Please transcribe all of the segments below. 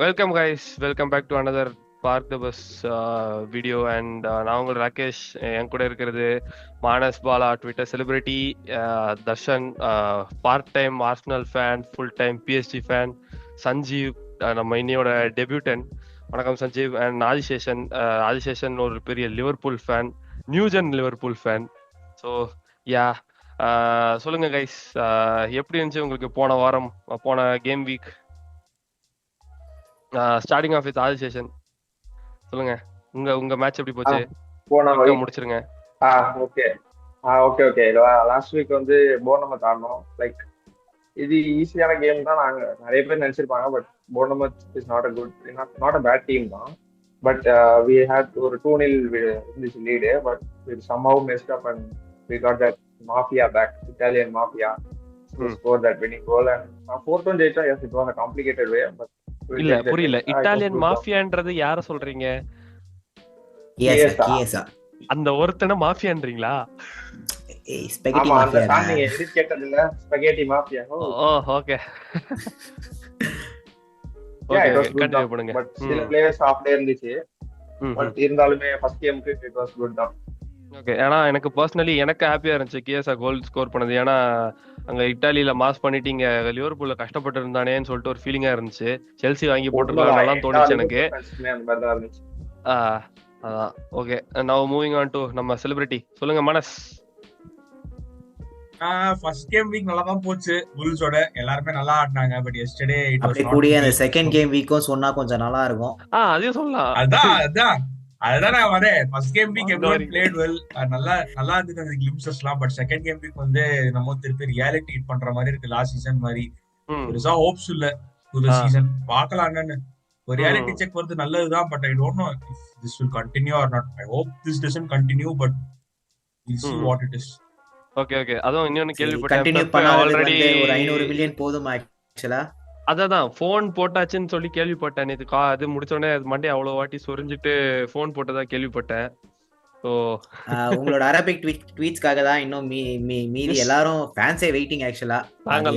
Welcome guys, welcome back to another park the bus video. And நான் உங்கள் ராகேஷ். என் கூட இருக்கிறது மானஸ், பாலா Twitter celebrity, Darshan part time Arsenal fan, full time PSG fan, Sanjeev நம்ம இன்னையோட டெபியூட்டன். வணக்கம் சஞ்சீவ். அண்ட் ஆதிசேஷன் ஒரு பெரிய Liverpool fan, new gen Liverpool fan. So yeah, சொல்லுங்க கைஸ், எப்படி இருந்துச்சு உங்களுக்கு போன வாரம், போன game week? Starting off with Adiseshan சொல்லுங்க, உங்க மேட்ச் எப்படி போச்சு? போன quick ஆ முடிச்சிருங்க. ஓகே ஓகே லாஸ்ட் வீக் வந்து போர்னமத் ஆடணும். லைக் இது ஈஸியான கேம் தான் நாங்க நிறைய பேர் நினைச்சிருப்பாங்க. But Bournemouth is not a bad team தான். பட் வி ஹேட் ஒரு 2-0 இருந்துச்சு lead. But it somehow messed up and we got that mafia back, Italian mafia to score that winning goal. And 4-1 ஜெயிச்சா, yes, it was a complicated way, but இல்ல புரியல, Italian மாஃபியான்றது யார சொல்றீங்க? அந்த ஒருத்தனை மாஃபியான்றீங்களா? Spaghetti mafia நீங்க எது கேட்டது இல்ல, ஸ்பெகட்டி மாஃபியா. ஓ ஓகே ஓகே, கண்டினியூ பண்ணுங்க. பட் சில பிளேயர்ஸ் ஆஃப் டே இருந்துச்சு. பட் இருந்தாலுமே ஃபர்ஸ்ட் கேமுக்கு இட் வாஸ் குட் தான். ஓகே, ஏன்னா எனக்கு பர்சனலி எனக்கு ஹாப்பியா இருந்துச்சு கியஸா கோல் ஸ்கோர் பண்ணது. ஏன்னா அங்க இட்டாலியில மாஸ் பண்ணிட்டீங்க, லிவர்பூல்ல கஷ்டப்பட்டு இருந்தானேன்னு சொல்லிட்டு ஒரு ஃபீலிங்கா இருந்துச்சு. செல்சி வாங்கி போட்டுருக்கலாம் தோணுச்சு எனக்கு. அதான் ஓகே. நவ மூவிங் ஆன் டு நம்ம செலிபிரிட்டி. சொல்லுங்க மனஸ். ஃபர்ஸ்ட் கேம் வீக் நல்லா தான் போச்சு. புல்ஸோட எல்லாரும் நல்லா ஆடினாங்க. பட் எஸ்டர்டே இட் வாஸ் கூடிய அந்த செகண்ட் கேம் வீக்கும் சொன்னா கொஞ்சம் நல்லா இருக்கும். அதையும் சொல்லலாம். அதுதான் நான் வரேன். First game week everyone played well, நல்லா இருந்துச்சு அந்த கிளிம்சஸ்லாம். பட் செகண்ட் கேம் வீக் வந்து நம்ம திருப்பி ரியாலிட்டி ஹிட் பண்ற மாதிரி இருக்கு. லாஸ்ட் சீசன் மாதிரி பெருசா ஹோப்ஸ் இல்ல புது சீசன். பார்க்கலாம் என்னன்னு. ஒரு ரியாலிட்டி செக் வருது, நல்லதுதான். But I don't know if this will continue R not. I hope this doesn't continue, but will see what it is. Okay okay. அதுவும் இன்னொன்னு கேள்விப்பட்டேன், கண்டினியூ பண்ணா ஆல்ரெடி ஒரு 500 மில்லியன் போதும் ஆக்சுவலா. அதான் போன் போட்டாச்சுன்னு சொல்லி கேள்விப்பட்டேன். இது அது முடிச்ச உடனே அது மண்டே அவ்வளவு வாட்டி சொரிஞ்சிட்டு போன் போட்டதா கேள்விப்பட்டேன். ஸோ உங்களோட அரபிக் ட்வீட்ஸ்க்காக தான் இன்னும் மீதி எல்லாரும் ஃபேன்ஸே வெயிட்டிங். ஆக்சுவலா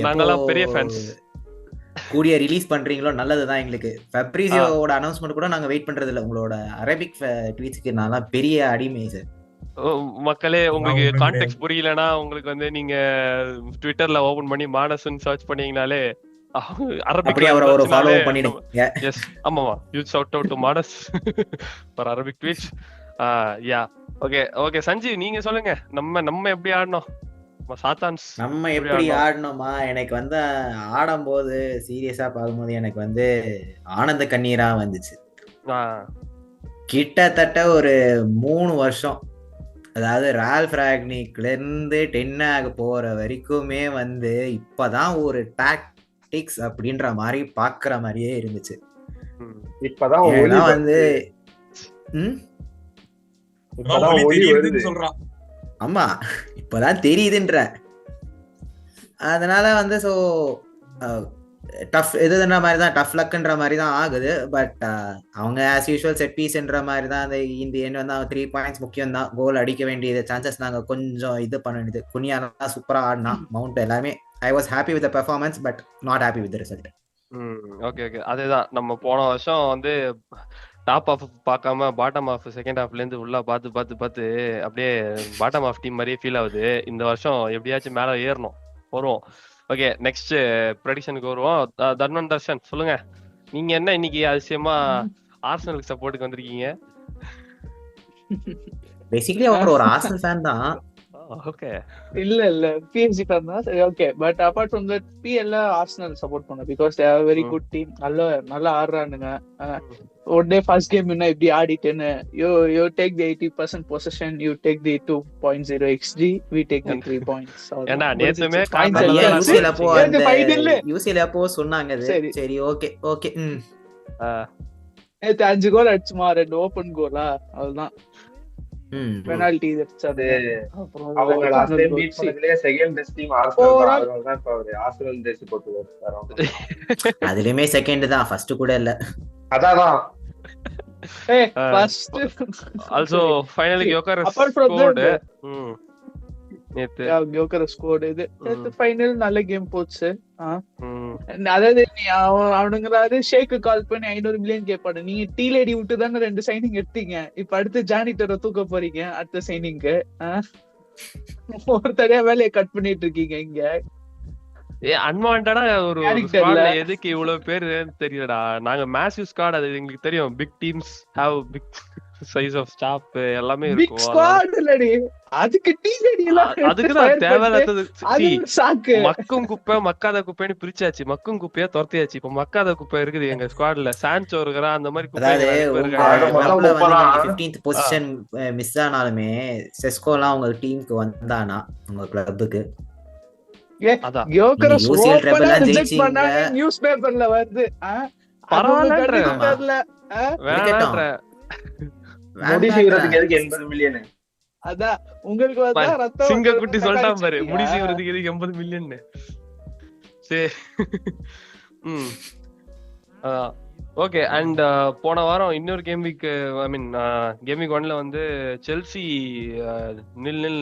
நாங்கெல்லாம் பெரிய ஃபேன்ஸ். கூடிய ரிலீஸ் பண்றீங்களோ நல்லதுதான் எங்களுக்கு. ஃபெப்ரிசியோட அனௌன்ஸ்மெண்ட் கூட நாங்க வெயிட் பண்றது இல்ல. உங்களோட அரபிக் ட்வீட்ஸ்க்கு நல்லா பெரிய அடிமை சார். மக்களே, உங்களுக்கு கான்டெக்ட் புரியலன்னா உங்களுக்கு வந்து நீங்க ட்விட்டர்ல ஓபன் பண்ணி மானஸ்ன்னு சர்ச் பண்ணீங்கனாலே அரபிக் ஒரு ஃபாலோ பண்ணிடுங்க. எஸ், ஆமாமா, use out to Manas for Arabic tweets. Yeah okay okay. Sanjeev நீங்க சொல்லுங்க, நம்ம எப்படி ஆடணும்? நம்ம எப்படி ஆடணுமா? எனக்கு வந்து ஆடும்போது சீரியஸா பார்க்கும்போது எனக்கு வந்து ஆனந்த கண்ணீரா வந்துச்சு. கிட்டத்தட்ட ஒரு 3 வருஷம், அதாவது ரால்ஃப் ராக்னிக்ல இருந்து டென்னாக போற வரைக்குமே வந்து இப்பதான் ஒரு டாக்டிக்ஸ் அப்படின்ற மாதிரி பாக்குற மாதிரியே இருந்துச்சு. இப்பதான் வந்து சொல்றான். ஆமா, இப்பதான் தெரியுதுன்ற. அதனால வந்து ஸோ டஃப் எதுன்ற மாதிரி தான், டஃப் லக்குன்ற மாதிரி தான் ஆகுது. பட் அவங்க ஆஸ் யூஷுவல் செட் பீஸ்ன்ற மாதிரி தான். அந்த இந்த எண்ட் வந்து 3 பாயிண்ட்ஸ் முக்கியம் தான். கோல் அடிக்க வேண்டியது சான்சஸ் நாங்கள் கொஞ்சம் இது பண்ண வேண்டியது. குனியானா சூப்பராக ஆடினா, மவுண்ட் எல்லாமே. I was happy with the performance, but not happy with the result. Okay okay. அதேதான், நம்ம போன வருஷம் வந்து டாப் ஆஃப் பார்க்காம பாட்டம் ஆஃப் செகண்ட் ஹாஃப்ல இருந்து உள்ள பார்த்து அப்படியே பாட்டம் ஆஃப் டீம் மாதிரியே ஃபீல் ஆகுது. இந்த வருஷம் எப்படியாச்சும் மேல ஏறணும், வருவோம். ஓகே, நெக்ஸ்ட் ப்ரெடிக்ஷனுக்கு வருவோம். தர்ஷன் சொல்லுங்க, நீங்க என்ன இன்னைக்கு அதிசயமா ஆர்சனலுக்கு சப்போர்ட்டுக்கு வந்திருக்கீங்க? பேசிக்கலி அவர் ஒரு ஆர்சனல் ஃபேன் தான். ஓகே, இல்ல PSG ஃபேன் தான். சரி, okay. But apart from that PL Arsenal support பண்ண, because they are very good team. நல்லா ஆடுறானுங்க. ஒன் டே ஃபர்ஸ்ட் கேம் என்ன இப்படி ஆடிட்டேன்னு, you take the 80% possession, you take the 2.0 XG, we take the 3 points. ஏன்னா நேத்துமே யூசில அப்போ சொன்னாங்க. சரி ஓகே ஓகே. நேத்து 5 கோல் அடிச்சுமா, 2 ஓபன் கோலா, அவ்வளவுதான். பெனால்டி வெச்சது. அவங்க லாஸ்ட் டைம் பீட் பண்ணதுலயே செகண்ட் பெஸ்ட் டீம் ஆர்சனல். அதனால தான் இப்ப ஆர்சனல் ஜெர்சி போட்டு வராங்க. அதுலயுமே செகண்ட் தான், ஃபர்ஸ்ட் கூட இல்ல. அதான் ஃபர்ஸ்ட் ஆல்சோ ஃபைனலி யோகர் ஸ்கோர்ட். நேத்து யோக்கரஸ் ஸ்கோர் இது ஃபைனல் நல்ல கேம் போச்சு. ம். அதாவது அவனுங்களாவது ஷேக்கு கால் பண்ணி 500 மில்லியன் கேட்பாடு. நீங்க டீலேடி விட்டு தானே 2 சைனிங் எடுத்தீங்க. இப்ப அடுத்து ஜானிட்டரை தூக்க போறீங்க அடுத்த சைனிங்க்கு. ஒரு தடையா வேலையை கட் பண்ணிட்டு இருக்கீங்க இங்க. அன்வான்டா ஒரு Character ஸ்குவாட்ல இல்ல. எதுக்கு இவ்வளவு பேரு தெரியலடா. நாங்க மேசிவ் ஸ்குவாட், அது எங்களுக்கு தெரியும். Big teams have big size of staff எல்லாமே பிக் இருக்கும். அதனால ஸ்குவாட் இல்லடி, அதுக்கு டீலேடி எல்லாம் அதுக்குதான் fire தேவையில்லாதது. பண்ணிட்டு அது See, ஒரு சாக்கு. மக்கும் குப்பை மக்காத குப்பைன்னு பிரிச்சாச்சு. மக்கும் குப்பையா துரத்தியாச்சு. இப்ப மக்காத குப்பை இருக்குது எங்க ஸ்குவாட்ல. சான்சோ இருக்கிறா, அந்த மாதிரி அதாவது குப்பைங்க நிறைய பேர் உங்க இருக்காங்க. மொத்தம் கிளப்ல வந்து 30 நீங்க தான். 15th பொசிஷன் மிஸ் ஆனாலுமே செஸ்கோ எல்லாம் உங்க டீமுக்கு வந்தானா உங்க கிளப்புக்கு அதான் யோக்கரஸ் நீங்க UCL treble ஓபனா எல்லாம் ரிஜெக்ட் ஜெயிச்சீங்க. பண்ணாங்க நியூஸ் பேப்பர்ல வருது. பரவாயில்லன்ற. தெரியல. வேணான்ற. முடி சீவுறதுக்கு எதுக்கு 80 மில்லியன்? அதான் உங்களுக்கு வந்தா ரத்தம் சிங்க குட்டி வந்து சொல்லிட்டான் பாரு, கக்காய்ச்சிட்டியா? முடி சீவுறதுக்கு எதுக்கு 80 மில்லியன். சரி. அதான் ஓகே. அண்ட் போன வாரம் இன்னொரு கேம் வீக், ஐ மீன் கேம் வீக் 1ல வந்து செல்சி 0-0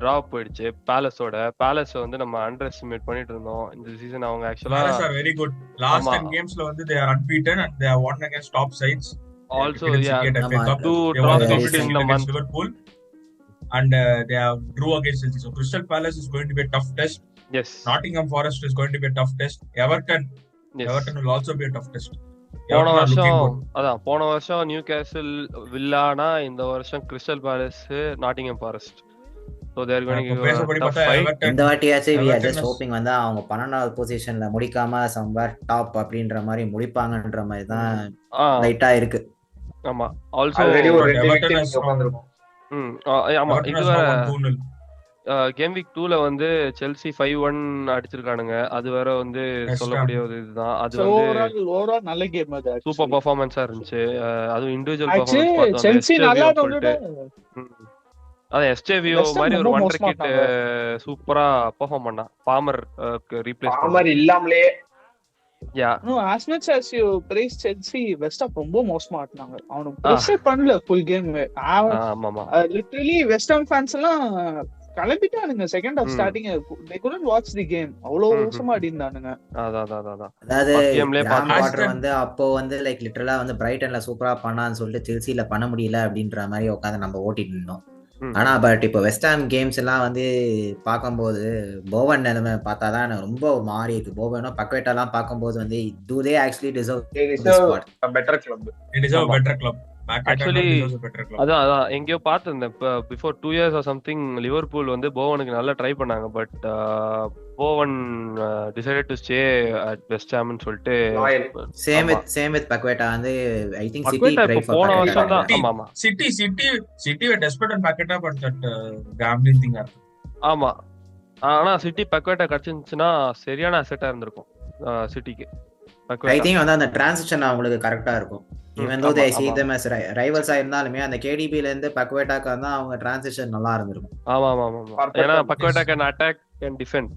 டிரா போயிடுச்சு பேலஸோட. பேலஸ் வந்து நம்ம அண்டர் எஸ்டிமேட் பண்ணிட்டு இருந்தோம் இந்த சீசன். அவங்க ஆக்சுவலா Palace are very good. Last ஆமா. 10 gamesல வந்து they are unbeaten and they have won against top sides. They have also defeated City at FA ஆமா, Cup. 2 They won the trophies Champions in League a against month. Liverpool and they have drew against Chelsea. So Crystal Palace is going to be a tough test. Yes Nottingham Forest is going to be a tough test. Everton will also be a tough test. போன Everton are looking வருஷம் good. அதான் போன வருஷம் new கேசல் வில்லானா, இந்த வருஷம் crystal palace Nottingham forest. So they're going இப்போ பேசப்படி tough பார்த்தா fight. Everton இந்த வாட்டியாச்சும் we are Everton just is- hoping வந்து அவங்க 12வது பொசிஷன்ல முடிக்காம சம்வேர் டாப் அப்படின்ற மாதிரி முடிப்பாங்கன்ற மாதிரி தான் லைட்டா இருக்கு. ஆமா. ஆல்சோ ஆல்ரெடி ஒரு 2 Everton விக்கெட் has உட்கார்ந்திருக்கும். ஆமா. Everton இது has வேற won 2-0. கேம் வீக் 2ல வந்து செல்சி 5-1 அடிச்சிருக்கானுங்க. அது வேற வந்து West சொல்லக்கூடிய Ham. ஒரு இதுதான். அது So வந்து overall நல்ல கேம் அது. சூப்பர் பெர்ஃபார்மன்ஸா இருந்துச்சு. அதுவும் இண்டிவிஜுவல் ஆக்சுவலி பெர்ஃபார்மன்ஸ் பார்த்தோம். செல்சி நல்லா சொல்லிட்டு அதான் எஸ்டேவியோ West Ham மாதிரி ஒரு ரொம்ப ஒன்றரை மோசமா கிட் சூப்பரா பெர்ஃபார்ம் பண்ணான். பாமர் ரீப்ளேஸ் பண்ண. பாமர் இல்லாமலே யா No, as much as you praise Chelsea, West Ham ரொம்ப மோசமா ஆடினாங்க. அவனுக்கு ப்ரெஷர் பண்ணல ஃபுல் கேம். ஆமாமா. லிட்டரலி வெஸ்ட் ஹாம் ஃபேன்ஸ் எல்லாம் கிளம்பிட்டானுங்க second half starting. they couldn't watch the game. அவ்வளவு மோசமா ஆடி இருந்தானுங்க. அதான் அதாவது First gameலயே கிராம் பார்த்தோம். வாட்டர் வந்து அப்போ வந்து லைக் லிட்டரலா வந்து பிரைட்டன்ல சூப்பரா பண்ணான்னு சொல்லிட்டு செல்சில பண்ண முடியல அப்படின்ற மாதிரி உட்காந்து நம்ம ஓட்டிட்டு இருந்தோம். ஆனா பட் இப்போ வெஸ்ட் ஹாம் கேம்ஸ் எல்லாம் வந்து பார்க்கும்போது போவன் நிலைமை பார்த்தாதான் ரொம்ப ஒரு மாறி இருக்கு. போவனும் பக்வேட்டா எல்லாம் பார்க்கும்போது வந்து do they actually deserve this spot? Better club. It is a better club. Actually, Actually, a better club. அதான் எங்கேயோ பார்த்திருந்தேன். Before 2 years or something Liverpool வந்து போவனுக்கு நல்லா ட்ரை பண்ணாங்க. But Bowen decided to stay at West ஹாம்னு சொல்லிட்டு. Same with Paqueta வந்து I think City Paqueta try இப்போ போன வருஷம் தான். City- ஆமா City were desperate on Paqueta, but that gambling thing happened. ஆமா. ஆனா சிட்டி பக்வேட்டா கிடைச்சிருந்துச்சுன்னா சரியான அசெட்டா இருந்திருக்கும் சிட்டிக்கு. ஐ திங்க் வந்து அந்த டிரான்சிஷன் அவங்களுக்கு கரெக்டா இருக்கும். ஈவன் தோ தே see them as rivals ஆ இருந்தாலுமே அந்த KDB ல இருந்து பக்வேட்டாக்கு வந்து அவங்க டிரான்சிஷன் நல்லா இருந்திருக்கும். ஆமா. Perfect. ஏன்னா Paqueta can attack and defend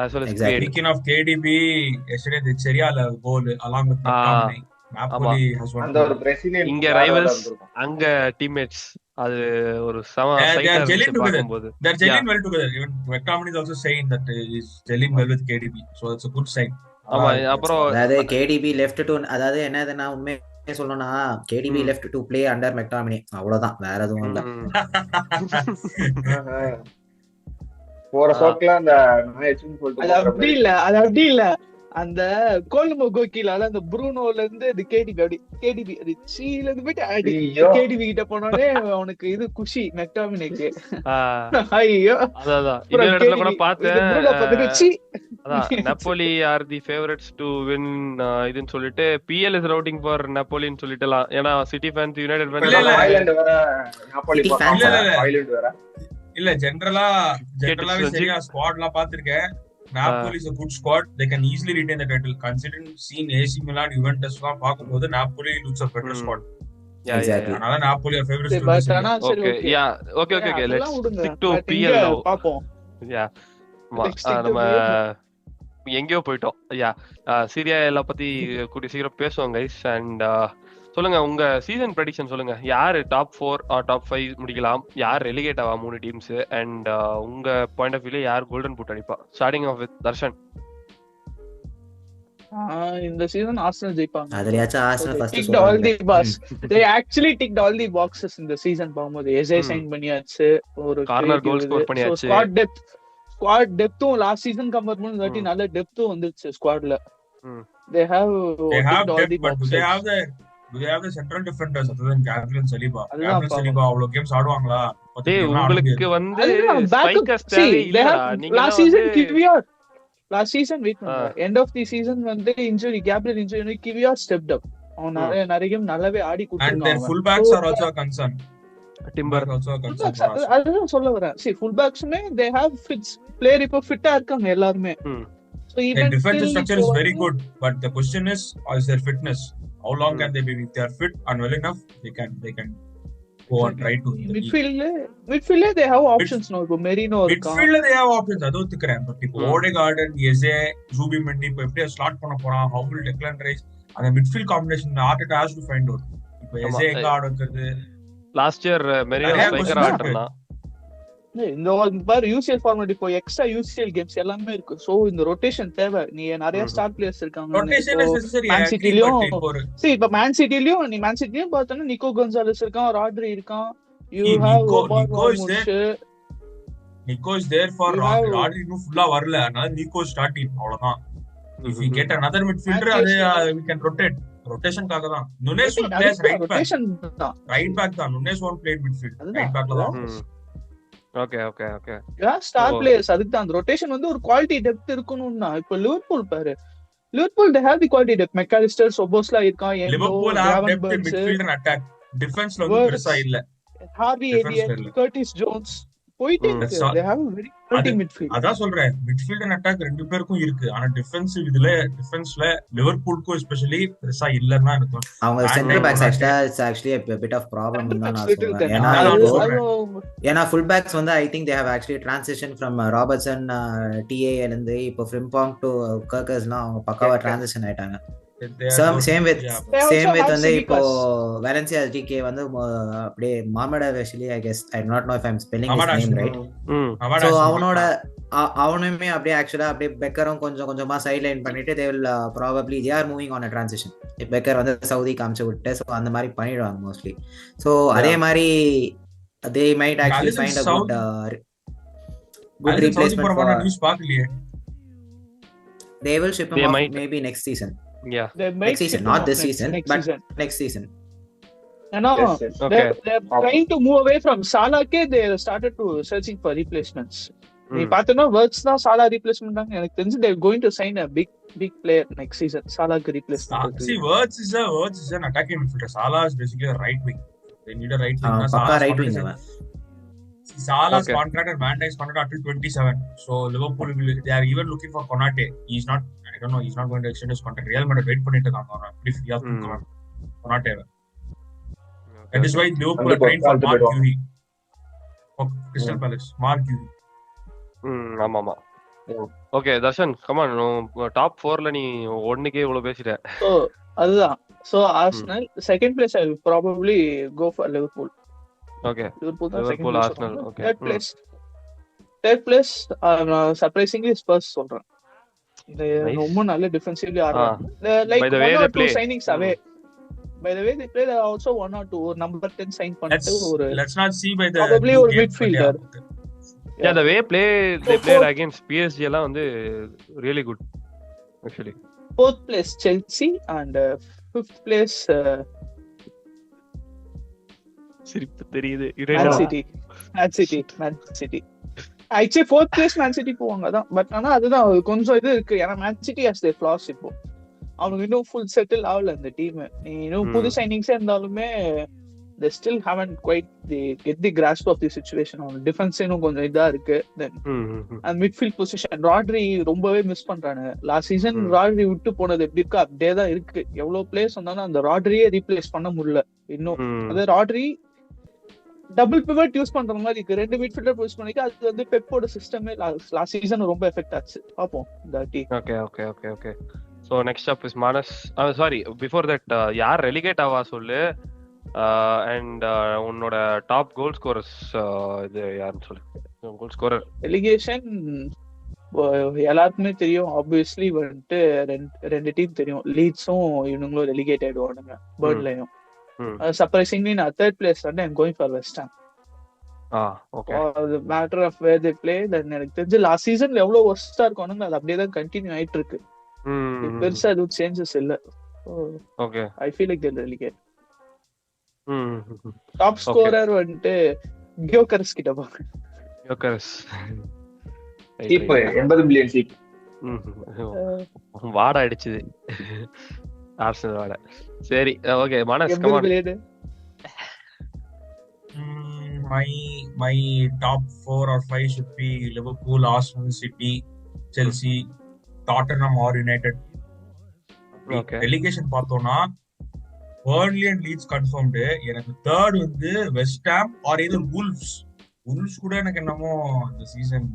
as well as Exactly. create. Speaking of KDB, yesterday the Serie A goal along with McTominay. Napoli has won. அந்த ஒரு பிரேசிலியன் இங்க rivals, அங்க டீம்மேட்ஸ். அது ஒரு சம They are சைட்டா gelling இருந்துச்சு together. பாக்கும்போது. They're gelling well together. Even McTominay is also saying that he's gelling well with KDB. So it's a good sign. ஆமா. அப்புறம் அதாவது KDB left to அதாவது என்னதுன்னா உண்மை சொல்லணும்னா KDB left to play under McTominay அவ்வளவுதான், வேற எதுவும் இல்ல. போற சோக்ல அந்த நாயச்சுன்னு சொல்லிட்டு அது அப்படி இல்ல அந்த கோலுமோ கோகிலால அந்த ப்ரூனோல இருந்து அது கேடிபி அது சீல இருந்து போயிட்டு ஆடி ஐயோ. கேடிபி கிட்ட போனோடனே அவனுக்கு இது குஷி மெக்டாமினுக்கு. ஆ, ஐயோ அதான் இன்னொரு இடத்துல கூட பார்த்தேன். பார்த்தேன். அதான் Napoli are the favourites to win இதுன்னு சொல்லிட்டு PL இஸ் ரவுட்டிங் ஃபார் நப்போலின்னு சொல்லிட்டுலாம். ஏன்னா சிட்டி ஃபேன்ஸ் யுனைடெட் இல்ல, இல்ல. ஃபேன்ஸ் ஐலண்ட் வேற நாப்போலி City போறாங்க. fans ஆ? ஐலண்ட் வேற இல்ல ஜெனரலாவே சரியா ஸ்குவாட்லாம் பாத்திருக்கேன். Napoli is a good squad. They can easily retain the title. Considering seeing AC Milan, Juventus எல்லாம் பாக்கும்போது Napoli looks a better squad. Exactly. அதனால Napoli are favorites to but win. ஆனா சரி okay. Okay yeah okay let's அதெல்லாம் விடுங்க. Stick to But PL இங்க now. பாப்போம். யா Let's stick to நம்ம PL. எங்கேயோ போயிட்டோம். யா சீரியா எல்லாம் பத்தி கூடிய சீக்கிரம் பேசுவோம் கைஸ். அண்ட் சொல்லுங்க உங்க சீசன் ப்ரெடிக்ஷன் சொல்லுங்க. யாரு டாப் 4 ஆர் டாப் 5 முடிக்கலாம், யார் ரெலிகேட் ஆவா 3 டீம்ஸ், அண்ட் உங்க பாயிண்ட் ஆஃப் வியூல யார் கோல்டன் பூட் அடிப்பா? Starting off with Darshan. இந்த சீசன் ஆர்சனல் ஜெயிப்பாங்க. அதுலயாச்சும் Arsenal first ticked all the box. They actually ticked all the boxes இந்த சீசன் பாக்கும்போது. எஸ்ஏ சைன் பண்ணியாச்சு, ஒரு கார்னர் கோல் ஸ்கோர் பண்ணியாச்சு. ஸ்குவாட் டெப்த்தும் லாஸ்ட் சீசன் கம்பேர் பண்ணி நல்ல டெப்த்தும் வந்துச்சு ஸ்குவாட்ல. They have ticked all the boxes. Do they have the central defenders other than Gabriel Saliba? Gabriel Saliba அவ்ளோ games ஆடுவாங்களா? டேய் உங்களுக்கு வந்து ஸ்ட்ரைக்கர்ஸ் தேவையில்லை. நீங்க last season கிவியர் last season end of the season வந்து injury Gabriel injury Kivior stepped up. அவன் நிறைய game நல்லாவே ஆடி கொடுத்தாங்க. And their fullbacks are also a concern. Timber also a concern. அதுதான் சொல்ல வரேன். See fullbacksமே they have fits player இப்போ ஃபிட்டா இருக்காங்க எல்லாரும். So even their defensive structure is very good, but the question is their fitness. How long can they be? If they are fit and well enough, they can go and try to midfield they have options now. இப்போ Marino இருக்கா, midfield they have options. அது ஒத்துக்கறேன். But இப்போ Odegaard and எசே ஜூபிமெண்டி இப்போ எப்படி slot பண்ண போறான், how will Declan Rice அந்த midfield combination Arteta has to find out. இப்போ எசே எங்க ஆட வைக்கிறது? லாஸ்ட் இயர் மெரினோ ஸ்ட்ரைக்கர் ஆடுறனா இந்த பார் யூசிஎல் ஃபார்மட் இப்போ எக்ஸ்ட்ரா யூசிஎல் கேம்ஸ் எல்லாமே இருக்கு. சோ இந்த ரொட்டேஷன் தேவை. நீ நிறைய ஸ்டார் பிளேயர்ஸ் இருக்காங்க. Rotation is necessary. மேன் சிட்டிலயும் இப்ப மேன் சிட்டிலயும் பார்த்தா நிக்கோ கொன்சாலஸ் இருக்கான், ராட்ரி இருக்கான். You have Nico is there for Rodri இன்னும் ஃபுல்லா வரல. அதனால நிக்கோ ஸ்டார்டிங் அவ்வளவுதான். If we get another midfielder we can rotate. ரொட்டேஷன்காக தான். நுனேஸ் பிளேஸ் ரைட் பேக் தான். Nunes one played midfield right பேக்ல தான். ஓகே ஸ்டார் பிளேயர்ஸ் அதுக்கு தான். அந்த ரொட்டேஷன் வந்து ஒரு குவாலிட்டி டெப்த் இருக்கணும்னா இப்போ லிவர்பூல் பாரு. Liverpool they have the quality depth. MacAllister Szoboszlai இருக்கான். Liverpool have depth in midfield and attack. டிஃபென்ஸ்ல வந்து பெருசா இல்ல. ஹார்வி எலியட், கர்டிஸ் ஜோன்ஸ் போயிட்டே இருக்கு. they have a very quality midfield. அதான் சொல்றேன், midfield and attack ரெண்டு பேருக்கும் இருக்கு. ஆனா டிஃபென்சிவ் டிஃபென்ஸ்ல லிவர்பூலுக்கு எஸ்பெஷலி பெருசா இல்லன்னா இருக்கும். அவங்க centre backs actually a bit of problem தான் நான் சொல்றேன். ஏனா full backs வந்து I think they have actually transition from Robertson TAL இருந்து இப்போ Frimpong to Kirkersலாம் அவங்க பக்காவா transition ஆயிட்டாங்க. சேம் வித் வந்து இப்போ Valencia DK வந்து அப்படியே மாமடாவேஷ்லி I guess I do not know if I'm spelling his name right. So அவனுமே அப்படியே ஆக்சுவலா அப்படியே பெக்கரும் கொஞ்சமா சைட் லைன் பண்ணிட்டு they will probably they are moving on a transition. Becker வந்து சவுதி காமிச்சு விட்டு so அந்த மாதிரி பண்ணிடுவாங்க மோஸ்ட்லி. So அதே மாதிரி they might actually find a good replacement for news பார்க்கலையே. They will ship him off maybe next season. Yeah, next season, not this season, but next season. No, they're trying to move away from Salah. They started to searching for replacements. நீ பார்த்தனா Wirtz தான் Salah replacement தான். எனக்கு தெரிஞ்சு they're going to sign a big player next season. Salahக்கு replacement. See, Wirtz is an attacking midfielder. Salah is basically a right wing. They need a right wing. Right wing. Salah's contract and Van Dijk's contract until 27. So Liverpool they are even looking for Konate. He's not going to extend his contract. Real Madrid wait பண்ணிட்டு இருக்காங்க அவரை. If he has to come Konate. That is why Liverpool are trying for Mark Guehi. For Crystal Palace, Mark Guehi. ஆமா. Okay Darshan come on. Top 4ல நீ ஒண்ணுக்கே இவ்வளவு பேசிட்ட. So அதுதான். So Arsenal second place I will probably go for Liverpool. Okay. Liverpool Arsenal. Okay. Third place surprisingly Spurs சொல்றேன். ரொம்ப நல்ல defensively ஆடுறாங்க. Like by the way they play signings away. By the way they play also 1 or 2 number 10 sign பண்ணிட்டு ஒரு let's not see by the probably ஒரு midfielder. Yeah, the way they played against PSG எல்லாம் வந்து really good actually. Fourth place Chelsea and fifth place சிரிப்பு தெரியுது. Man City. Actually fourth place Man City போவாங்க தான். But ஆனா அதுதான் கொஞ்சம் இது இருக்கு. ஏன்னா Man City has their flaws இப்போ. அவங்க இன்னும் full settle ஆகல அந்த டீம். நீ இன்னும் புது சைனிங்ஸே இருந்தாலுமே they still haven't quite get the grasp of the situation. அவங்க டிஃபென்ஸ் இன்னும் கொஞ்சம் இதா இருக்கு. Then and midfield position Rodri ரொம்பவே மிஸ் பண்றாங்க. லாஸ்ட் சீசன் ராட்ரி விட்டு போனது எப்படி இருக்கு அப்படியே தான் இருக்கு. எவ்வளவு பிளேயர்ஸ் வந்தாலும் அந்த ராட்ரியே ரீப்ளேஸ் பண்ண முடியல இன்னும். அது ராட்ரி டபுள் பிவட் யூஸ் பண்ற மாதிரி இருக்கு. ரெண்டு மிட்ஃபீல்டர் யூஸ் பண்ணிக்க. அது வந்து பெப்போட சிஸ்டமே லாஸ்ட் சீசன் ரொம்ப எஃபெக்ட் ஆச்சு. பாப்போம் இந்த team. Okay so next up is Manas. Sorry, before that யார் ரெலிகேட் ஆவா சொல்லு. அண்ட் உன்னோட டாப் கோல் ஸ்கோரர்ஸ் இது யாருன்னு சொல்லு. கோல் ஸ்கோரர் ரெலிகேஷன் எல்லாருக்குமே தெரியும். ஆப்வியஸ்லி வந்துட்டு ரெண்டு டீம் தெரியும். லீட்ஸும் இவனுங்களும் ரெலிகேட் ஆயிடுவானுங்க. பேர்ட்லயும் சர்ப்ரைசிங்லி நான் தேர்ட் பிளேஸ் வந்து I'm going for West Ham. Matter of where they play. எனக்கு தெரிஞ்சு லாஸ்ட் சீசன்ல எவ்வளவு ஒர்ஸ்டா இருக்கானுங்க அது அப்படியே தான் கண்டினியூ ஆயிட்டு இருக்கு. பெருசா எதுவும் சேஞ்சஸ் இல்ல. Okay, I feel like they relegate. Top scorer வந்துட்டு கியோகரஸ் கிட்ட போங்க. Gyokeres cheap 80 million cheap. வாடா அடிச்சது ஆர்சனல் வாடா. சரி, okay Manas come on. My top 4 or 5 should be Liverpool, Arsenal, City, Chelsea, Tottenham or United. Okay. Relegation பார்த்தோம்னா Burnley and Leeds confirmed. எனக்கு third வந்து West Ham or either Wolves. Wolves கூட எனக்கு என்னமோ இந்த சீசன்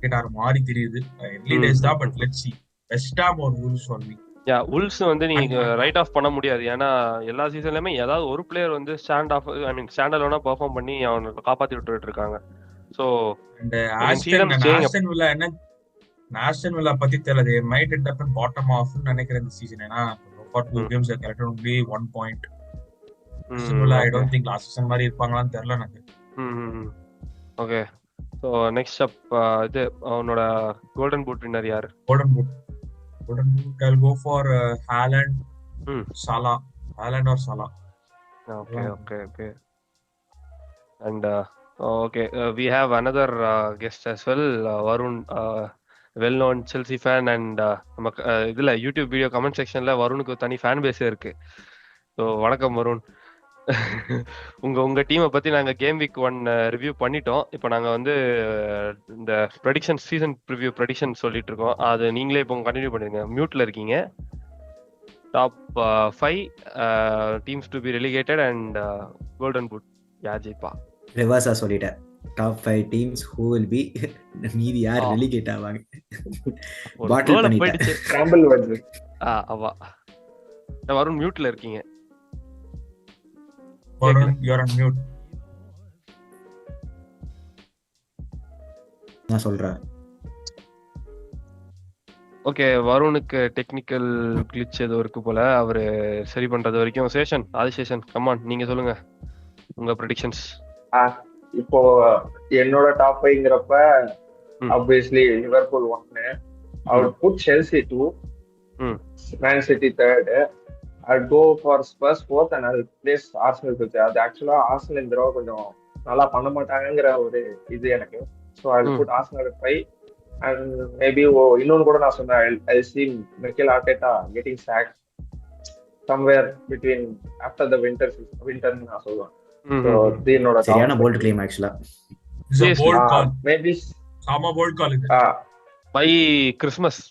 கேட்டார் மாதிரி தெரியுது. early days தான், but let's see. West Ham or Wolves only. யா, உல்ஸ் வந்து நீங்க ரைட் ஆஃப் பண்ண முடியாது. ஏன்னா எல்லா சீசன்லயுமே ஏதாவது ஒரு பிளேயர் வந்து ஸ்டாண்ட் அலோனா பெர்ஃபார்ம் பண்ணி அவனை காப்பாத்தி விட்டுட்டு இருக்காங்க. சோ and Aston Villa பத்தி தெரியல. they might end up in bottom half னு நினைக்கிறேன் இந்த சீசன். ஏன்னா for 2 games they collected only 1 point. Aston Villa I don't think last season மாதிரி இருப்பாங்களான்னு தெரியல எனக்கு. ஓகே, சோ நெக்ஸ்ட் அப் இது அவனோட கோல்டன் பூட் வின்னர் யாரு? Golden boot I'll go for Haaland, Salah. Haaland or Salah. Okay. And we have another guest as well, Varun, well known Chelsea fan, and இதுல YouTube video comment செக்ஷன்ல வருணுக்கு தனி fan base இருக்கு. So வணக்கம் வருண். உங்க டீமை பத்தி நாங்க கேம் வீக் 1 ரிவ்யூ பண்ணிட்டோம். இப்போ நாங்க வந்து இந்த ப்ரெடிக்ஷன், சீசன் ப்ரிவ்யூ ப்ரெடிக்ஷன் சொல்லிட்டு இருக்கோம். அது நீங்களே இப்போ கண்டினியூ பண்ணுங்க. மியூட்ல இருக்கீங்க. Top 5 teams to be relegated and golden boot யார் ஜெயிப்பா? ரிவர்ஸா சொல்லிட்டேன். Top 5 teams who will be மீதி யார் ரெலிகேட் ஆவாங்க. பாட்டில் பண்ணிட்டேன். ஸ்கிராம்பிள் வருது. அவா வருண் மியூட்ல இருக்கீங்க. Varun, you're on mute. நான் சொல்றேன். ஓகே, வருணுக்கு டெக்னிக்கல் கிளிச் ஏதோ இருக்கு போல. அவரு சரி பண்றது வரைக்கும் ஆதிசேஷன் கமான் நீங்க சொல்லுங்க உங்க ப்ரெடிக்ஷன்ஸ். இப்போ என்னோட டாப் 5ங்கறப்ப obviously Liverpool 1, I would put Chelsea 2, Man City 3rd, I'd go for Spurs 4th, and I'll place Arsenal 5th. அது ஆக்சுவலா ஆர்சனல் இந்த தடவை கொஞ்சம் நல்லா பண்ண மாட்டாங்கிற ஒரு இது எனக்கு. So I'll put Arsenal at 5, and maybe இன்னொன்னு கூட நான் சொன்னேன், I'll see Mikel Arteta getting sacked somewhere between after the winter நான் சொல்லுவேன். So என்னோட சரியான போல்ட் கிளைம் ஆக்சுவலா. It's a bold call. Maybe சாமா போல்ட் கால் இது. பை கிறிஸ்மஸ்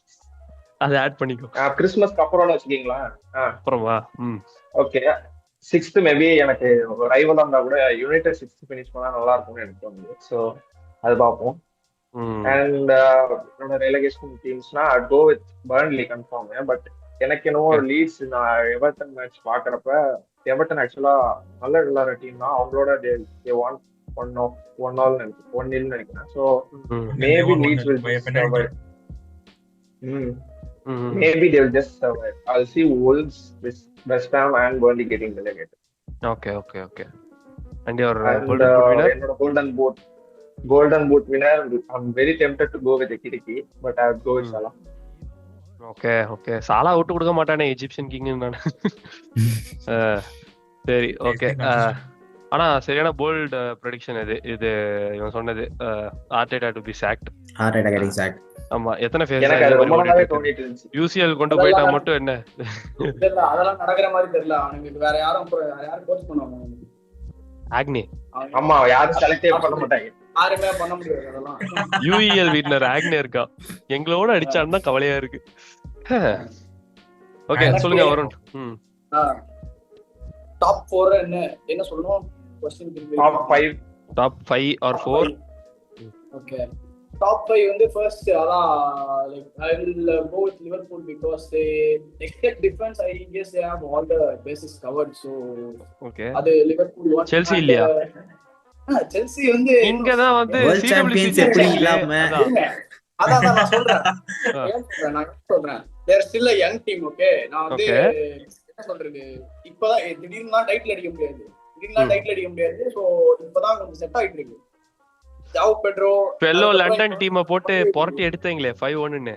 அதை ஆட் பண்ணிக்கோ. கிறிஸ்மஸ்க்கு அப்புறம்னு வச்சுக்கீங்களா? அப்புறமா ஓகே 6th மேபி எனக்கு ரைவலா இருந்தா கூட யுனைடெட் 6th ஃபினிஷ் பண்ணா நல்லா இருக்கும்னு எனக்கு தோணுது. ஸோ அது பார்ப்போம். அண்ட் என்னோட ரெலகேஷன் டீம்ஸ்னா I'd go with Burnley confirm. But எனக்கு என்னவோ லீட்ஸ் நான் எவர்டன் மேட்ச் பாக்குறப்ப எவர்டன் ஆக்சுவலா நல்ல விளையாடுற டீம் தான். அவங்களோட they want 1-0 நினைக்கிறேன். So maybe Leeds will survive. Maybe they'll just survive. I'll see Wolves, West Ham and Burnley getting relegated. Okay. And your golden boot winner? என்னோட golden boot winner, I'm very tempted to go with Ekiriki, but I would go with Salah. Okay. Salah விட்டு கொடுக்க மாட்டானே Egyptian king நான். சரி, okay. ஆனா சரியான bolt prediction இது இவன் சொன்னது. Arteta to be sacked. Arteta getting sacked. ஆமா, எத்தனை ஃபேஸ் எனக்கு அது ரொம்ப நாளாவே தோணிட்டு இருந்துச்சு. யூசிஎல் கொண்டு போயிட்டா மட்டும் என்ன இல்ல அதெல்லாம் நடக்கிற மாதிரி தெரியல. அவனுக்கு வேற யாரும் கோச் பண்ணுவாங்க. ஆக்னி. ஆமா, யாரும் செலக்டே பண்ண மாட்டாங்க. யாருமே பண்ண முடியாது அதெல்லாம். யுஇஎல் வின்னர் ஆக்னி இருக்கா. எங்களோட அடிச்சான்னா கவலையா இருக்கு. ஓகே, சொல்லுங்க வருண். டாப் 4 என்ன சொல்லணும்? Top 5 or 4. ஓகே, டாப் 5 வந்து ஃபர்ஸ்ட் அதான் like I will go with Liverpool because they expect defence I guess they have all the basis covered so okay அது லிவர்பூல் செல்சி இல்லையா செல்சி வந்து இங்க தான் வந்து வேர்ல்ட் சாம்பியன்ஸ் எப்படி இல்லாம அதான் நான் சொல்றேன் there still a young team okay நான் வந்து என்ன சொல்றது இப்பதான் திடீர்னு தான் டைட்டில் அடிக்க முடியாது சோ இப்பதான் கொஞ்சம் செட் ஆயிட்டு இருக்கு ஜாவ் பெட்ரோ பெல்லோ லண்டன் டீமை போட்டு புரட்டி எடுத்தீங்களே 5-1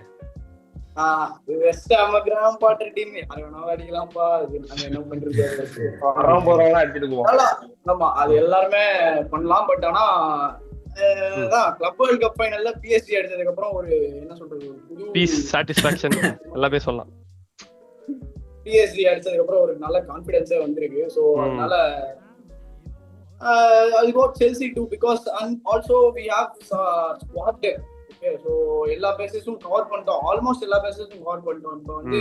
வெஸ்ட் ஆம் பாட்டர் டீம் யாரும் அடிக்கலாம்ப்பா நாங்க என்ன பண்றது அடிச்சுட்டு போவோம் ஆமா அது எல்லாருமே பண்ணலாம் பட் ஆனா கிளப் வேர்ல்ட் கப் ஃபைனல்ல பிஎஸ்ஜி அடிச்சதுக்கு அப்புறம் ஒரு என்ன சொல்றது புது பீஸ் சாட்டிஸ்ஃபேக்ஷன் எல்லாமே சொல்லலாம் பிஎஸ்ஜி அடிச்சதுக்கு அப்புறம் ஒரு நல்ல கான்ஃபிடன்ஸே வந்திருக்கு சோ அதனால I got Chelsea too because and also we have squad depth. Okay, so எல்லா பேசஸும் கவர் பண்ணிட்டோம் ஆல்மோஸ்ட் எல்லா பேசஸும் கவர் பண்ணிட்டோம் இப்போ வந்து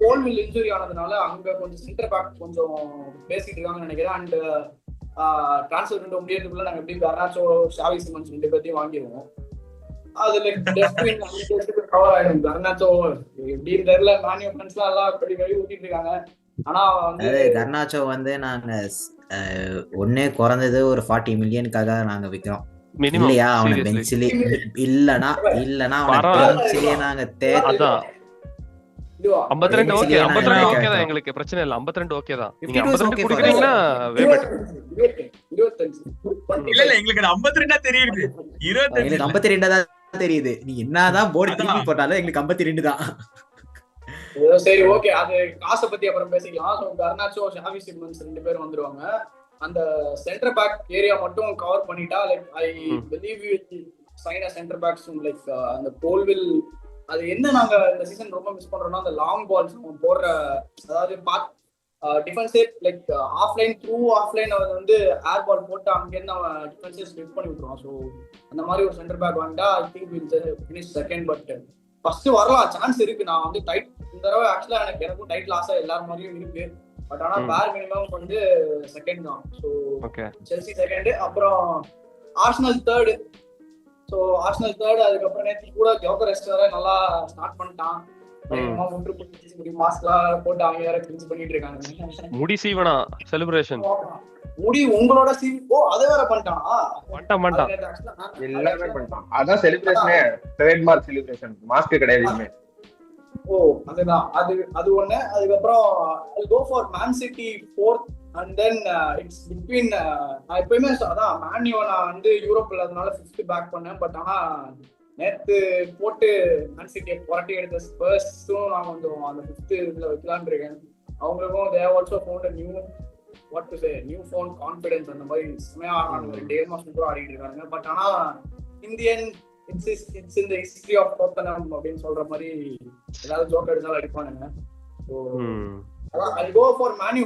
கோல்வில் இன்ஜுரி ஆனதுனால அங்க கொஞ்சம் சென்டர் பேக் கொஞ்சம் பேசிட்டு இருக்காங்கன்னு நினைக்கிறேன் அண்ட் டிரான்ஸ்ஃபர் விண்டோ முடியறதுக்குள்ள நாங்க எப்படி கர்னாச்சோ ஷாவி சிமன்ஸ் 2 பேர்த்தையும் வாங்கிடுவோம் அதுல டெஸ்ட் கவர் ஆயிடும் கர்னாச்சோ எப்படின்னு தெரியல மேன்யூ ஃபேன்ஸ்லாம் எல்லாம் கடி ஊத்திட்டு இருக்காங்க ஆனா வந்து கர்னாச்சோ வந்து நாங்க ஒன்னே குறைந்தது ஒரு 40 மில்லியனுக்காக நாங்க விக்கிறோம் இல்லையா அவன பெஞ்சிலே இல்லனா அவன பெஞ்சிலே நாங்க அதான் 52 ஓகே 52 ஓகே தான் எங்களுக்கு பிரச்சனை இல்ல 52 ஓகே தான் நீங்க 52 குடிக்கிறீங்கன்னா வே பெட்டர் 25 இல்ல எங்களுக்கு 52 தெரியுது 25 எனக்கு 52 தான் தெரியுது நீ என்னதான் போர்டு திருப்பி போட்டாலும் எங்களுக்கு 52 தான் சரி ஓகே அது காசை பத்தி அப்புறம் பேசிக்கலாம் சோ கர்னாச்சோ ஷாவி சிமன்ஸ் 2 பேர் வந்துருவாங்க அந்த சென்டர் பேக் ஏரியா மட்டும் கவர் பண்ணிட்டா like I believe you sign a centre back soon like அந்த கோல்வில் அது என்ன நாங்க இந்த சீசன் ரொம்ப மிஸ் பண்றோம்னா அந்த லாங் பால்ஸ் போடுற அதாவது டிஃபென்ஸே லைக் ஆஃப்லைன் த்ரூ ஆஃப்லைன் அவர் வந்து ஏர் பால் போட்டு அங்கேருந்து அவன் டிஃபென்ஸே ஸ்பிட் பண்ணி விட்டுருவான் ஸோ அந்த மாதிரி ஒரு சென்டர் பேக் வந்துட்டா I think will finish second but first வரலாம் சான்ஸ் இருக்கு நான் வந்து இந்த தடவை ஆக்சுவலா எனக்கும் டைட்டில் ஆசை எல்லாரும் மாதிரியும் இருக்கு பட் ஆனா பேர் மினிமம் வந்து செகண்ட் தான் ஸோ செல்சி செகண்ட் அப்புறம் Arsenal third so Arsenal third அதுக்கப்புறம் நேற்று கூட ஜோக்கரெஸ்ட் வேற நல்லா ஸ்டார்ட் பண்ணிட்டான் மாஸ்க்லாம் போட்டு அவங்க வேற கிரிஞ்ச் பண்ணிட்டு இருக்காங்க முடி சீவனா செலிப்ரேஷன் முடி உங்களோட சீவி அதை வேற பண்ணிட்டானா எல்லாமே பண்ணிட்டான் அதான் செலிப்ரேஷனே ட்ரேட்மார்க் செலிப்ரேஷன் மாஸ்க் கிடையாது அதுதான் அது ஒண்ணு அதுக்கப்புறம் I'll go for Man City 4th and then it's between நான் எப்பயுமே அதான் மேன்யூ நான் வந்து யூரோப் இல்லாதனால 5th பேக் பண்ணேன் பட் ஆனா நேத்து போட்டு மேன் சிட்டியை புரட்டி எடுத்த ஸ்பர்ஸும் நான் கொஞ்சம் அந்த 5th இதுல வைக்கலான்னு இருக்கேன் அவங்களுக்கும் they have also found a new found confidence அந்த மாதிரி செமையா ஆடுறாங்க 2 மாசம் கூட ஆடிட்டு இருக்காங்க பட் ஆனா Indian it's in the history of Tottenham அப்படின்னு சொல்ற மாதிரி ஏதாவது ஜோக் அடிச்சாலும் அடிப்பானுங்க so I'll go for Man U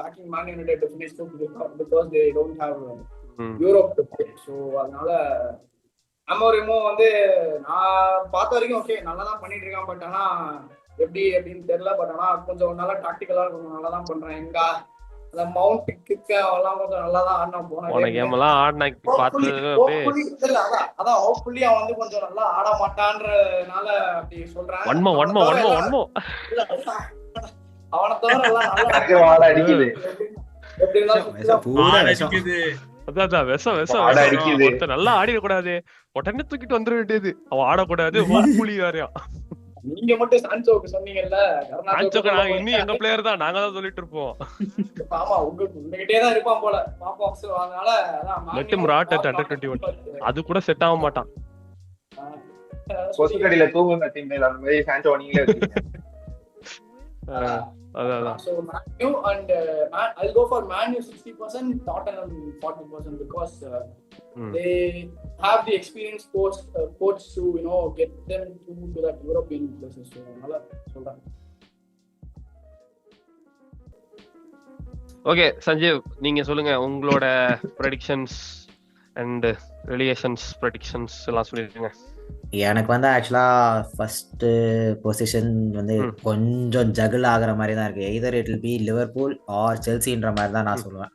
backing Man United to finish because they don't have Europe to play so அதனால அமோரிமோ வந்து நான் பார்த்த வரைக்கும் ஓகே நல்லா தான் பண்ணிட்டு இருக்கான் பட் ஆனா எப்படி அப்படின்னு தெரியல பட் ஆனா கொஞ்சம் நல்லா டாக்டிக்கலா கொஞ்சம் நல்லா தான் பண்றேன் எங்க அந்த மவுண்ட் கிக் எல்லாம் கொஞ்சம் நல்லா தான் ஆடினா போன கேம் எல்லாம் ஆடினா பார்த்தது அதான் ஹோப்ஃபுல்லி அவன் வந்து கொஞ்சம் நல்லா ஆட மாட்டான்றனால அப்படி சொல்றேன் அவனை தவிர எல்லாம் நல்லா அடிக்குது நல்லா ஆடிடக்கூடாது உடனே தூக்கிட்டு வந்துட வேண்டியது அவன் ஆடக்கூடாது ஹோப்ஃபுல்லி வேறையா நீங்க மட்டும் சான்சோக்கு சொன்னீங்கல்ல நாங்க இன்னும் எங்க பிளேயர் தான் நாங்க தான் சொல்லிட்டு இருப்போம் ஆமா உங்ககிட்டே தான் இருப்பான் போல பாப்போம் சோ அதனால let him rot at under 21 அது கூட செட் ஆக மாட்டான் கொசுக்கடியில தூங்குங்க டீம்ல அந்த மாதிரி சான்சோ நீங்களே இருக்கீங்க so Man U and I'll go for Man U 60%, Tottenham 40% because they have the experienced coach to get them to that European places. So நல்லா சொல்றேன். ஓகே சஞ்சீவ் நீங்க சொல்லுங்க உங்களோட ப்ரெடிக்ஷன்ஸ் அண்ட் ரிலேஷன்ஸ் ப்ரெடிக்ஷன்ஸ் எல்லாம் சொல்லிருக்கீங்க. எனக்கு வந்து ஆக்சுவலா ஃபர்ஸ்ட் பொசிஷன் வந்து கொஞ்சம் ஜகிள் ஆகிற மாதிரி தான் இருக்கு. Either it will be Liverpool or செல்சின்ற மாதிரி தான் நான் சொல்லுவேன்.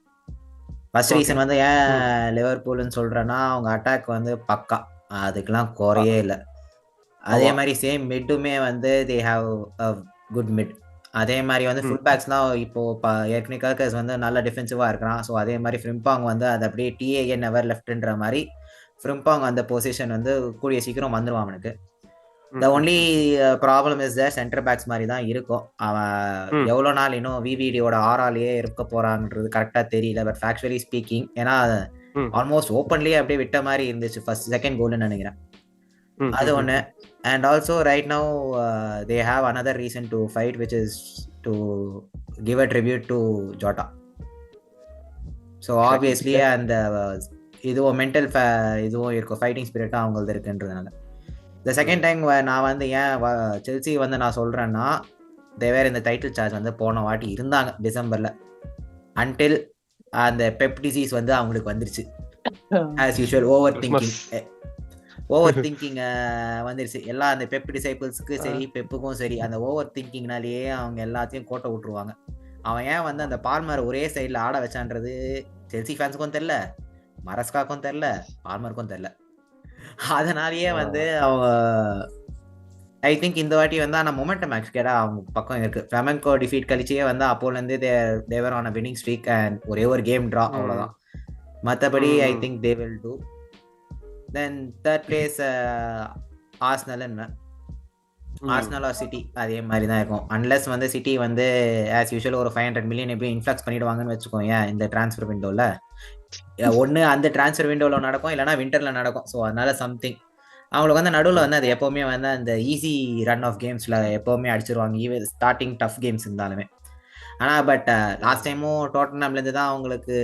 ஃபர்ஸ்ட் ரீசன் வந்து ஏன் லிவர்பூல்னு சொல்றேன்னா அவங்க அட்டாக் வந்து பக்கா அதுக்கெல்லாம் குறையே இல்லை. அதே மாதிரி சேம் மிட்டுமே வந்து they have a good mid. அதே மாதிரி வந்து ஃபுல் பேக்ஸ்லாம் இப்போ ஏற்கனவே கர்கஸ் வந்து நல்ல டிஃபென்சிவாக இருக்கிறான். ஸோ அதே மாதிரி ஃப்ரிம்பாங் வந்து அது அப்படியே டிஏஏ நெவர் லெஃப்ட்ன்ற மாதிரி ஃப்ரிம்பாங் அந்த பொசிஷன் வந்து கூடிய சீக்கிரம் வந்துடுவான் அவனுக்கு. The only problem is the centre backs மாதிரி தான் இருக்கும். அவன் எவ்வளோ நாள் இன்னும் விவிடியோட ஆராலேயே இருக்க போறான்றது கரெக்டாக தெரியல. பட் ஃபேக்சுவலி ஸ்பீக்கிங், ஏன்னா ஆல்மோஸ்ட் ஓப்பன்லேயே அப்படியே விட்ட மாதிரி இருந்துச்சு ஃபர்ஸ்ட் செகண்ட் கோல்னு நினைக்கிறேன். அது ஒன்று. And also right now they have another reason to fight, which is to give a tribute to Jota. So obviously அந்த இதுவும் மென்டல் இதுவும் இருக்கும், ஃபைட்டிங் ஸ்பிரிட்டும் அவங்களது இருக்குன்றதுனால. த செகண்ட் டைம் நான் வந்து ஏன் செல்சி வந்து நான் சொல்கிறேன்னா, தேவேர் இந்த டைட்டில் சார்ஜ் வந்து போன வாட்டி இருந்தாங்க டிசம்பரில், அன்டில் அந்த பெப் டிசீஸ் வந்து அவங்களுக்கு வந்துருச்சு. ஆஸ் யூஷுவல் ஓவர் திங்கிங் வந்துருச்சு. எல்லா அந்த பெப் டிசைபிள்ஸ்க்கு சரி பெப்புக்கும் சரி அந்த ஓவர் திங்கிங்னாலேயே அவங்க எல்லாத்தையும் கோட்டை விட்டுருவாங்க. அவன் ஏன் வந்து அந்த பால்மர் ஒரே சைடில் ஆட வச்சான்றது செல்சி ஃபேன்ஸுக்கும் தெரில, மரஸ்காக்கும் தெரில, பால்மருக்கும் தெரில. அதனாலேயே வந்து அவங்க ஐ திங்க் இந்த வாட்டி வந்து ஆனால் மொமெண்டம் ஆக்சுவலா அவங்க பக்கம் இருக்கு. ஃபெமென்கோ டிஃபீட் கழிச்சே வந்து அப்போலேருந்து they're on winning streak and ஒரே ஒரு கேம் ட்ரா, அவ்வளோதான். மற்றபடி I think they will do. Then third place Arsenal or City அதே மாதிரி தான் இருக்கும். அன்லெஸ் வந்து சிட்டி வந்து ஆஸ் யூஷுவல் ஒரு 500 மில்லியன் எப்படியும் இன்ஃப்ளக்ஸ் பண்ணிடுவாங்கன்னு வச்சுக்கோங்க இந்த டிரான்ஸ்ஃபர் விண்டோவில். ஒன்று அந்த டிரான்ஸ்ஃபர் விண்டோவில் நடக்கும், இல்லைனா விண்டரில் நடக்கும். ஸோ அதனால சம்திங் அவங்களுக்கு வந்து நடுவில் வந்து அது எப்போவுமே வந்து அந்த ஈஸி ரன் ஆஃப் கேம்ஸில் எப்போவுமே அடிச்சிருவாங்க, ஈவன் ஸ்டார்டிங் டஃப் கேம்ஸ் இருந்தாலுமே. ஆனால் பட் லாஸ்ட் டைமும் டோட்டனாம்லேருந்து தான் அவங்களுக்கு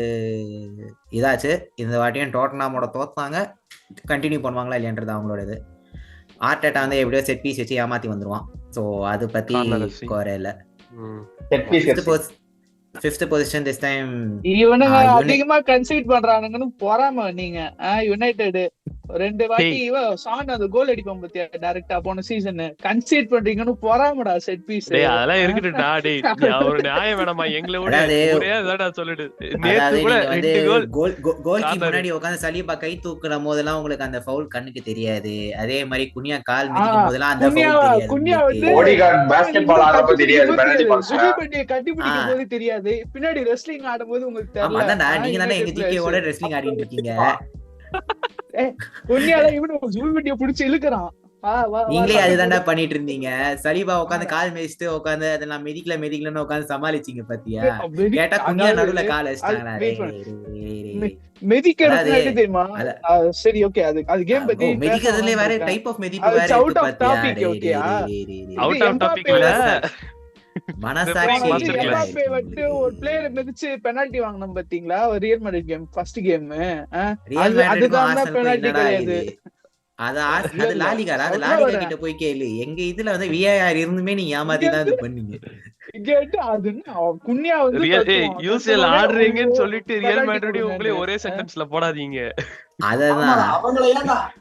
இதாச்சு. இந்த வாட்டியும் டோட்டனாமோட தோத்தாங்க, கண்டினியூ பண்ணுவாங்களா இல்லைன்றது அவங்களோட இது. ஆர்டேட்டா வந்து எப்படியோ செட் பீஸ் வச்சு ஏமாற்றி வந்துடுவான். ஸோ அதை பற்றி குறை இல்லை. ஃபிஃப்த் பொசிஷன் திஸ் டைம் இவனுங்க அதிகமா கன்சீட் பண்றானுங்கன்னு பொறாம நீங்க யுனைடெட் 2 வாட்டி சான் அந்த கோல் அடிப்பான் பத்தியா டைரக்டா போன சீசன் கன்சீட் பண்றீங்கன்னு பொறாமடா செட் பீஸ். டேய் அதெல்லாம் இருக்குடா டேய், ஒரு நியாயம் வேணாமா எங்கள விட ஒரே அதடா சொல்லிடு. நேத்து கூட 2 கோல் கீ முன்னாடி உட்கார்ந்து சலீபா கை தூக்குற போதெல்லாம் உங்களுக்கு அந்த ஃபவுல் கண்ணுக்கு தெரியாது. அதே மாதிரி குனியா கால் மிதிக்கும் போதெல்லாம் அந்த ஃபவுல் தெரியாது. குனியா வந்து ஓடிகார்ட் பாஸ்கெட்பால் ஆடுறப்ப தெரியாது, பெனல்டி பாக்ஸ் சுபிபண்டியை கட்டி பிடிக்கும் போது தெரியாது, பின்னாடி ரெஸ்லிங் ஆடும்போது உங்களுக்கு தெரியல. ஆமா அதான்டா, நீங்க தானே எங்க ஜிகேவோட ரெஸ்லிங் ஆடிட்டு இருக்கீங்க. குனியால இவனு சுபிபண்டியை பிடிச்சு இழுக்கறான். நீங்களே அதுதான்டா பண்ணிட்டு இருந்தீங்க. சலீபா உட்காந்து கால் மேய்ச்சிட்டு உட்காந்து அதெல்லாம் மெதிக்கலன்னு உட்காந்து சமாளிச்சீங்க பாத்தியா? கேட்டா குனியா நடுவுல கால் வச்சிட்டாங்கடா. மெதிக்கிறது தெரியுமா? சரி ஓகே, அது கேம் பத்தி மெதிக்கிறதுல வேற டைப் ஆஃப் மெதிப்பு வேற இருக்கு பாத்தியா? அவுட் ஆஃப் டாபிக் இல்ல, மனசாட்சி வந்து ஒரு பிளேயர் மிதிச்சு பெனல்டி வாங்கணும் பாத்தீங்களா? Real Madrid game first game, அதுதான் பெனல்டி கிடையாது. அது லாலிகாடா, அது லாலிகா கிட்ட போய் கேளு. எங்க இதுல வந்து விஐஆர் இருந்துமே நீங்க ஏமாத்தி தான் இது பண்ணீங்க. குன்யா வந்து யூசிஎல் ஆடுறீங்கன்னு சொல்லிட்டு ரியல் மேட்ரிட் உங்களே ஒரே சென்டென்ஸ்ல போடாதீங்க. அதான்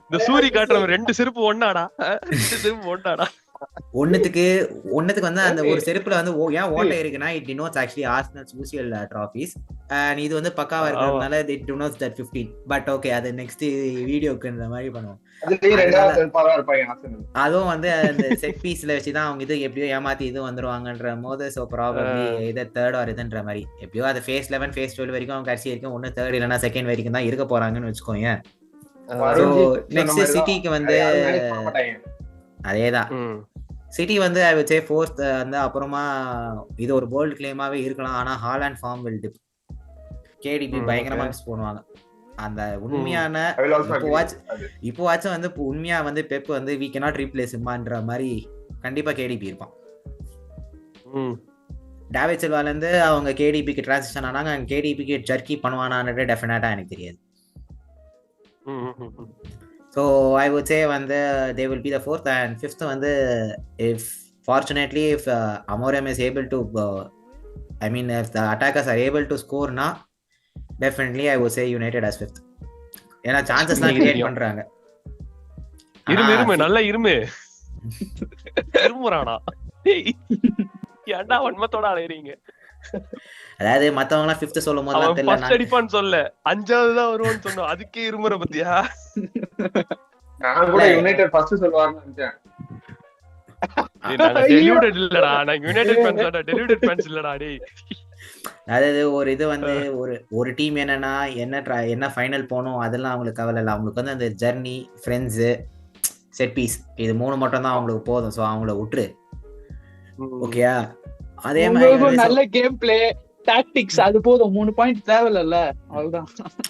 இந்த சூரி காட்டுற 2 செருப்பு ஒண்ணாடா, 2 செருப்பு ஒண்ணாடா. ஒண்ணுத்துக்கு வந்து அந்த ஒரு செருப்புல வந்து ஏன் ஓட்டை இருக்குன்னா it denotes actually Arsenal's UCL trophies. And இது வந்து பக்காவா இருக்கிறதுனால it denotes that 15. But okay, அது நெக்ஸ்ட் வீடியோக்குன்ற மாதிரி பண்ணுவோம். அதுவும் வந்து அந்த செட் பீஸ்ல வச்சுதான் அவங்க இது எப்படியோ ஏமாத்தி இது வந்துருவாங்கன்ற போது ஸோ ப்ராபப்லி இதை தேர்ட் ஆர் இதுன்ற மாதிரி எப்படியோ அது ஃபேஸ் 11 ஃபேஸ் 12 வரைக்கும் அவங்க கடைசி வரைக்கும் ஒன்னு தேர்ட் இல்லைன்னா செகண்ட் வரைக்கும் தான் இருக்க போறாங்கன்னு வச்சுக்கோங்க. நெக்ஸ்ட் சிட்டிக்கு வந்து அதேதான். சிட்டி வந்து ஐ வுட் சே ஃபோர்த் வந்து அப்புறமா இது ஒரு போல்ட் கிளைமாவே இருக்கலாம். ஆனா Haaland form will tip. KDB பயங்கரமா மிஸ் பண்ணுவாங்க. அந்த உண்மையான இப்போவாச்சும் வந்து உண்மையா வந்து பெப் வந்து we cannot replace himன்ற மாதிரி கண்டிப்பா கேடிபி இருப்பான். டேவிட் சில்வால இருந்து அவங்க கேடிபிக்கு டிரான்சிஷன் ஆனாங்க. கேடிபிக்கு ஜர்க்கி பண்ணுவானான்னு டெஃபினட்டா எனக்கு தெரியாது. So I would say வந்து they will be the fourth and fifth வந்து if fortunately if Amorim is able to I mean if the attackers are able to score na definitely I would say United as fifth. ஏன்னா chances தான் create பண்றாங்க. இருமே நல்லா இருமுறானா ஏன்டா வன்மத்தோட அலையறீங்க? அதாவது மத்தவங்க எல்லாம் 5th சொல்லும் போது தான் தெரியல, ஃபர்ஸ்ட் அடிப்பான்னு சொல்ல 5வது தான் வருவான்னு சொன்னோம், அதுக்கே இருமுற பத்தியா? நான் கூட யுனைடெட் ஃபர்ஸ்ட் சொல்லுவாங்கன்னு நினைச்சேன். நாங்க deluded இல்லடா, நாங்க யுனைடெட் ஃபேன்ஸ் இல்லடா, deluded ஃபேன்ஸ் இல்லடா டேய். அதாவது ஒரு இது வந்து ஒரு டீம் என்னன்னா என்ன ஃபைனல் போகணும் அதெல்லாம் அவங்களுக்கு கவலை இல்லை. அவங்களுக்கு வந்து அந்த ஜெர்னி, ஃப்ரெண்ட்ஸ், செட் பீஸ் இது 3 மட்டும் தான் அவங்களுக்கு போதும். ஸோ அவங்கள விட்டுரு, ஓகேயா? அதே மாதிரி நல்ல கேம் பிளே, டாக்டிக்ஸ் அது போதும். 3 பாயிண்ட் தேவையில்ல, அவ்வளவுதான்.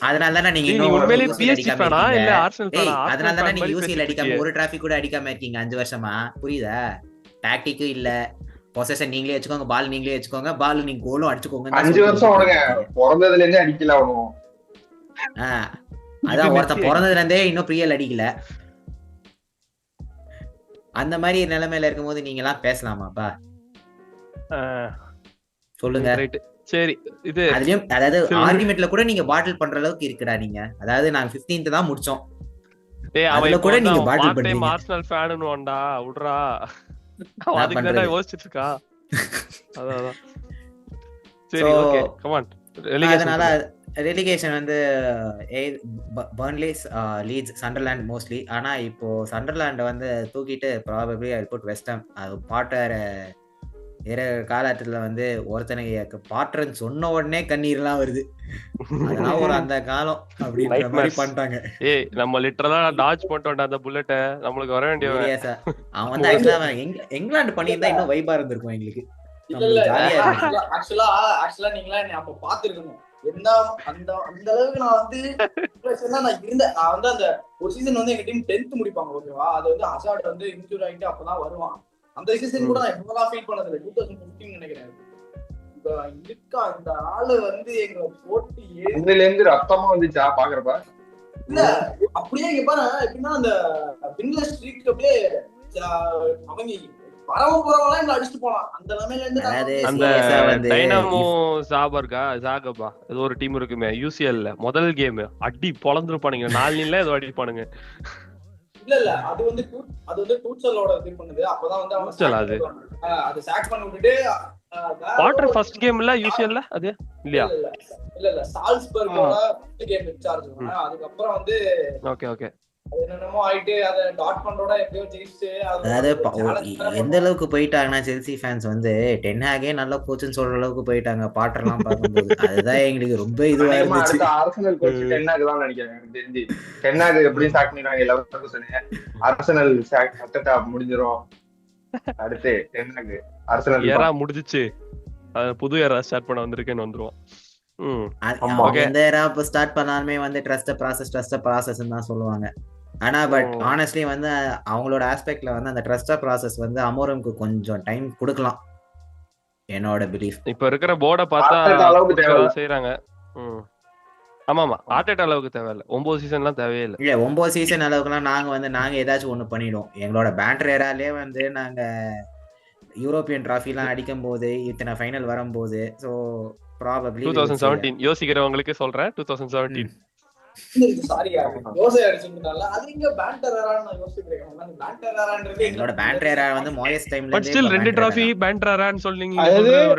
அதனால தானே நீங்க நீ உண்மையிலேயே PSG ஃபேனா இல்ல ஆர்சனல் ஃபேனா? அதனால தானே நீங்க யூசிஎல் அடிக்காம ஒரு டிராஃபி கூட அடிக்காம இருக்கீங்க 5 வருஷமா, புரியுதா? டாக்டிக்கும் இல்ல, பொசஷன் நீங்களே வச்சுக்கோங்க, பால் நீங்களே வச்சுக்கோங்க, பால் நீங்க கோலும் அடிச்சுக்கோங்க. 5 வருஷம் அவனுங்க பிறந்ததுல இருந்தே அடிக்கல அவனும். அதான் ஒருத்தன் பிறந்ததுல இருந்தே இன்னும் பிரியல் அடிக்கல. அந்த மாதிரி நிலைமையில இருக்கும்போது நீங்க எல்லாம் பேசலாமாப்பா? சொல்லுங்க. சரி, இது அதுலயும் அதாவது ஆர்குமெண்ட்ல கூட நீங்க பாட்டில் பண்ற அளவுக்கு இருக்குடா நீங்க. அதாவது நாங்க 15th தான் முடிச்சோம், அதுல கூட நீங்க பாட்டில் பண்றீங்க. ஆர்சனல் ஃபேனுன்னுடா உட்றா, அதுக்கு தான யோசிச்சிட்டு இருக்கா. அதான் சரி, ஓகே கம் ஆன். அதனால ரெலிகேஷன் வந்து பர்ன்லி, லீட்ஸ், சண்டர்லாண்ட் மோஸ்ட்லி. ஆனா இப்போ சண்டர்லாண்ட் வந்து தூக்கிட்டு probably I put West Ham. அது பாட்டர் காலத்துல வந்து ஒருத்தனுக்கு பாட்டர்ன்னு சொன்ன உடனே கண்ணீர்லாம் வருது. அதெல்லாம் ஒரு அந்த காலம் அப்படின்ற மாதிரி பண்ணிட்டாங்க. ஏய் நம்ம லிட்டரலா டாட்ஜ் பண்ணிட்டோம்டா அந்த புல்லட்ட, நம்மளுக்கு வர வேண்டிய. அவன் வந்து ஆக்சுவலா இங்கிலாந்து பண்ணியிருந்தா இன்னும் வைபா இருந்திருக்கும் எங்களுக்கு. ஆக்சுவலா நீங்களா என்ன அப்ப பாத்துருக்கணும். என்ன அந்த அளவுக்கு நான் வந்து நான் இருந்தேன். நான் வந்து அந்த ஒரு சீசன் வந்து எங்க டீம் 10th முடிப்பாங்க, ஓகேவா? அது வந்து ஹசார்ட் வந்து இன்ஜூர் ஆகிட்டு அப்பதான் வருவான். அந்த சீசன் கூட நான் எப்பதான் ஃபீல் பண்ணது 2015 நினைக்கிறேன். இப்ப இருக்கா இந்த ஆளு வந்து எங்க போட்டு இதுல இருந்து ரத்தமா வந்துச்சா பாக்குறப்ப? இல்ல அப்படியே இங்க பாரு, எப்படின்னா அந்த வின்லெஸ் ஸ்ட்ரீக் அப்படியே அவங்க பரவலாம் எங்களை அடிச்சுட்டு போலாம். அந்த நிலைமையில இருந்து அந்த டைனாமோ ஜாகபா ஏதோ ஒரு டீம் இருக்குமே யூசிஎல்ல, முதல் கேம் அடி பொளந்துருப்பானுங்க, 4 நில ஏதோ அடிப்பானுங்க. இல்ல அது வந்து டூச்சலோட இது பண்ணுது. அப்பதான் வந்து அவன் அது சாக் பண்ணி விட்டுட்டு வாட்டர் ஃபர்ஸ்ட் கேம்ல யூசிஎல்ல அது இல்லையா? இல்ல சால்ஸ்பர்கோட ஃபர்ஸ்ட் கேம் இன்சார்ஜ். அதுக்கு அப்புறம் வந்து ஓகே என்னென்னமோ ஆயிட்டு அத டாட்மண்டோட எப்படியோ ஜெயிச்சு. அதாவது எந்த அளவுக்கு போயிட்டாங்கன்னா செல்சி ஃபேன்ஸ் வந்து டென் ஹாகே நல்ல கோச்சுன்னு சொல்ற அளவுக்கு போயிட்டாங்க பாட்டர்லாம் பார்க்கும்போது. அதுதான் எங்களுக்கு ரொம்ப இதுவா இருந்துச்சு. ஆர்சனல் கோச் டென் ஹாக் தான் நினைக்கிறேன் எனக்கு தெரிஞ்சு. டென் ஹாக் எப்படி சாக் பண்ணிடுவாங்க எல்லாருக்கும் சொன்னீங்க. ஆர்சனல் சாக் முடிஞ்சிரும். அடுத்து டென் ஹாக் ஆர்சனல் ஏரா முடிஞ்சிச்சு, புது ஏரா ஸ்டார்ட் பண்ண வந்திருக்கேன்னு வந்துருவோம். எந்த ஏரா இப்ப ஸ்டார்ட் பண்ணாலுமே வந்து ட்ரஸ்ட் ப்ராசஸ் தான் சொல்லுவாங்க. ஆனா பட் ஆனஸ்ட்லி வந்து அவங்களோட ஆஸ்பெக்ட்ல வந்து அந்த ட்ரஸ்ட் ப்ராசஸ் வந்து அமோரம்க்கு கொஞ்சம் டைம் கொடுக்கலாம் என்னோட பிலீஃப். இப்ப இருக்கிற போர்டை பார்த்தா செய்யறாங்க. ஆமாமா, ஆர்டெட்டா அளவுக்கு தேவையில்லை, 9 சீசன்லாம் தேவையில்லை. இல்ல 9 சீசன் அளவுக்குலாம் நாங்க ஏதாச்சும் ஒண்ணு பண்ணிடுவோம். எங்களோட பேண்டர் ஏராலே வந்து நாங்க யூரோப்பியன் டிராஃபிலாம் அடிக்கும் போது, இத்தனை ஃபைனல் வரும்போது, ஸோ ப்ராபபிலி 2017 யோசிக்கிறவங்களுக்கு சொல்றேன். 2017 சாரியா யோசை அடிச்சிட்டால அது இங்க பேண்டர் ஏரான்னு நான் யோசிக்கிறேன். பேண்டர் ஏரான்றது எங்களோட பேண்டர் ஏரா வந்து மோயஸ் டைம்ல பட் ஸ்டில் 2 டிராஃபி பேண்டர் ஏரான்னு சொல்றீங்க.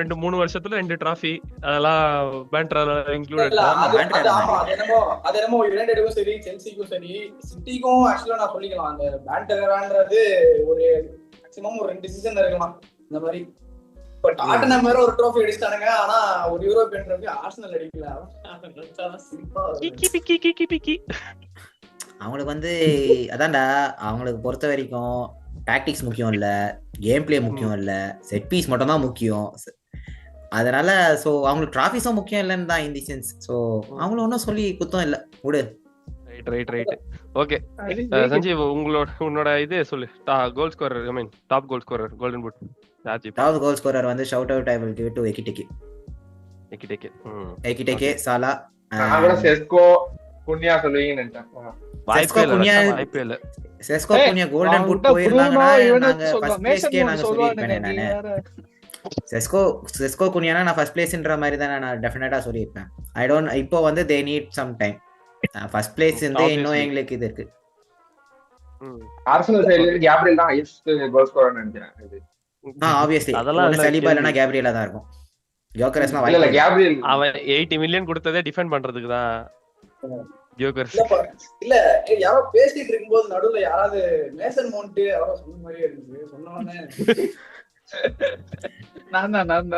2-3 வருஷத்துல 2 டிராஃபி அதெல்லாம் பேண்டர் இன்க்ளூடட். அது என்னமோ யுனைடெடுக்கும் சரி செல்சிக்கும் சரி சிட்டிக்கும் ஆக்சுவலா நான் சொல்லிக்கலாம். அந்த பேண்டர் ஏரான்றது ஒரு மேக்ஸிமம் ஒரு 2 சீசன் இருக்கலாம் இந்த மாதிரி. பட் டாட்டனம் வேற ஒரு ட்ரோஃபி அடிச்சானுங்க, ஆனா ஒரு யூரோப்பியன் ட்ரோஃபி ஆர்சனல் அடிக்கல. அவங்களுக்கு வந்து அதான்டா, அவங்களுக்கு பொறுத்த வரைக்கும் டாக்டிக்ஸ் முக்கியம் இல்ல, கேம் பிளே முக்கியம் இல்ல, செட் பீஸ் மட்டும் தான் முக்கியம். அதனால சோ அவங்களுக்கு டிராஃபிஸும் முக்கியம் இல்லைன்னு தான் இந்த சென்ஸ். சோ அவங்கள ஒன்றும் சொல்லி குத்தம் இல்லை, விடு. ரைட் ஓகே சஞ்சீவ், உன்னோட இதே சொல்லு. Goal scorer, I mean top goal scorer, golden boot. Top goal scorer வந்து shout out I will give to Ekitike. Salah. நான் கூட செஸ்கோ குன்யா சொல்லுவீங்கன்னு நினைச்சேன். செஸ்கோ குன்யா கோல்டன் பூட் போயிருந்தாங்கன்னா நாங்க ஃபர்ஸ்ட் பிளேஸ்க்கே நாங்க சொல்லிருப்பேன். நானு செஸ்கோ குன்யானா நான் ஃபர்ஸ்ட் பிளேஸ்ன்ற மாதிரி தான் நான் டெஃபினட்டா சொல்லிருப்பேன். ஐ டோன்ட், இப்போ வந்து they need some time. First place வந்து இன்னும் எங்களுக்கு இது இருக்கு. ஆர்சனல் சைடுல கேப்ரியல் தான் ஹையஸ்ட் கோல் ஸ்கோரர் நினைக்கிறேன். ஆப்வியஸ்லி அதெல்லாம் சலிபா இல்லனா கேப்ரியலா தான் இருக்கும். யோக்கரஸ்னா இல்ல கேப்ரியல் அவன் 80 மில்லியன் கொடுத்ததே டிஃபெண்ட் பண்றதுக்கு தான். ஜோக்கர்ஸ். இல்ல யாரோ பேசிட்டு இருக்கும்போது நடுவுல யாராவது மேசன் மவுண்ட் யாரோ சொன்ன மாதிரியே இருக்கு. சொன்னவனே நான் தான்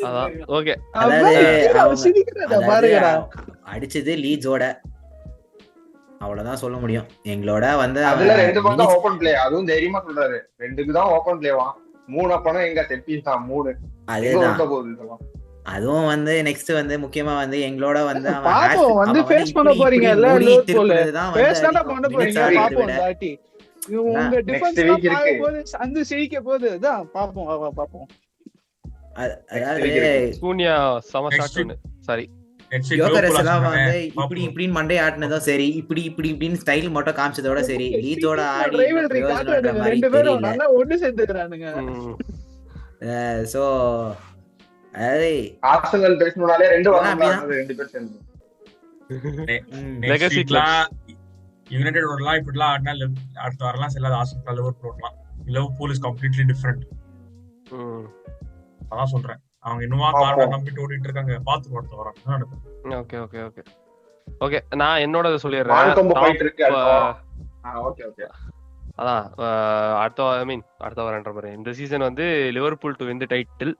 அதான் ஓகே. அடிச்சது லீட்ஸோட, அவ்வளவுதான் சொல்ல முடியும். எங்களோட வந்து அதுல 2 பக்கம் ஓபன் பிளே, அதுவும் தைரியமா சொல்றாரு 2க்கு தான் ஓபன் பிளேவா, 3 அப்பனா எங்க செட் தான் 3. அதுதான் அதுவும் வந்து நெக்ஸ்ட் வந்து முக்கியமா வந்து எங்களோட வந்து பாப்போம் வந்து ஃபேஸ் பண்ண போறீங்கல்ல லிவர்பூல் ஃபேஸ் பண்ண போறீங்க. பாப்போம் தாட்டி உங்க டிஃபென்ஸ் பாக்கும்போது அந்த சிரிக்க போகுது. அதான் பாப்போம். அதாவது சூனியா சமசாட்டன் சாரி யோகரஸ் எல்லாம் வந்து இப்படி மண்டே ஆட்டினதும் சரி, இப்படின்னு ஸ்டைல் மட்டும் காமிச்சதோட சரி, லீட்ஸோட ஆடி ரெண்டு பேரும் நல்லா ஒண்ணு சேர்ந்துக்கிறானுங்க. சோ அதாவது ஆர்சனல் பேசணும்னாலே 2 பேர் சேர்ந்து யுனைடெட் இப்படிலாம் ஆடினா அடுத்து வரலாம் செல்லாத. Arsenal Liverpool is completely different. அதான் சொல்றேன், அவங்க இன்னுமா காரணம் நம்பிட்டு ஓடிட்டு இருக்காங்க. பாத்து ஓடுத்து வராங்க. ஓகே நான் என்னோட சொல்லிடுறேன். அதான் அடுத்த வாரன்ற மாதிரி இந்த சீசன் வந்து Liverpool to win the title,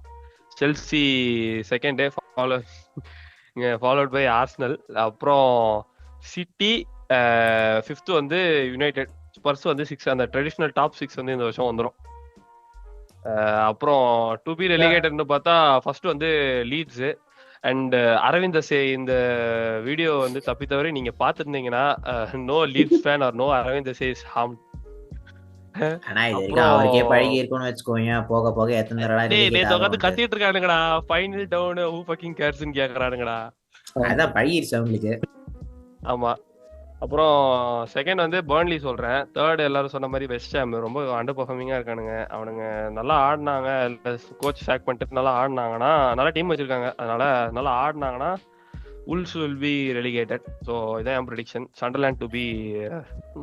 Chelsea second, followed by Arsenal, அப்புறம் சிட்டி 5th வந்து யுனைடெட், ஸ்பர்ஸ் வந்து 6. அந்த ட்ரெடிஷனல் டாப் 6 வந்து இந்த வருஷம் வந்துடும். அப்புறம் டு பி ரெலிகேட்டட்னு பார்த்தா ஃபர்ஸ்ட் வந்து லீட்ஸ் அண்ட் அரவிந்த் சே. இந்த வீடியோ வந்து தப்பித்தவரை நீங்க பாத்துருந்தீங்கன்னா no Leeds fan or no Aravind say is harm. ஆனா இது அவருக்கே பழகி இருக்குன்னு வெச்சுக்கோங்க. போக போக எத்தனை தடவை நேத்து உட்காந்து கத்திட்டு இருக்கானுங்கடா, ஃபைனல் டவுன் ஹூ ஃபக்கிங் கேர்ஸ்னு கேக்குறானுங்கடா. அதான் பழகிருச்சு அவங்களுக்கு. ஆமா. அப்புறம் செகண்ட் வந்து பர்ன்லி சொல்றேன். தேர்ட் எல்லாரும் சொன்ன மாதிரி வெஸ்ட் ஹாம் ரொம்ப அண்டர் பெர்ஃபார்மிங்கா இருக்கானுங்க. அவனுங்க நல்லா ஆடினாங்க, கோச் சாக் பண்ணிட்டு நல்லா ஆடினாங்கன்னா, நல்லா டீம் வச்சிருக்காங்க, அதனால நல்லா ஆடினாங்கன்னா Wolves will be relegated. So இதான் என் prediction. Sunderland to be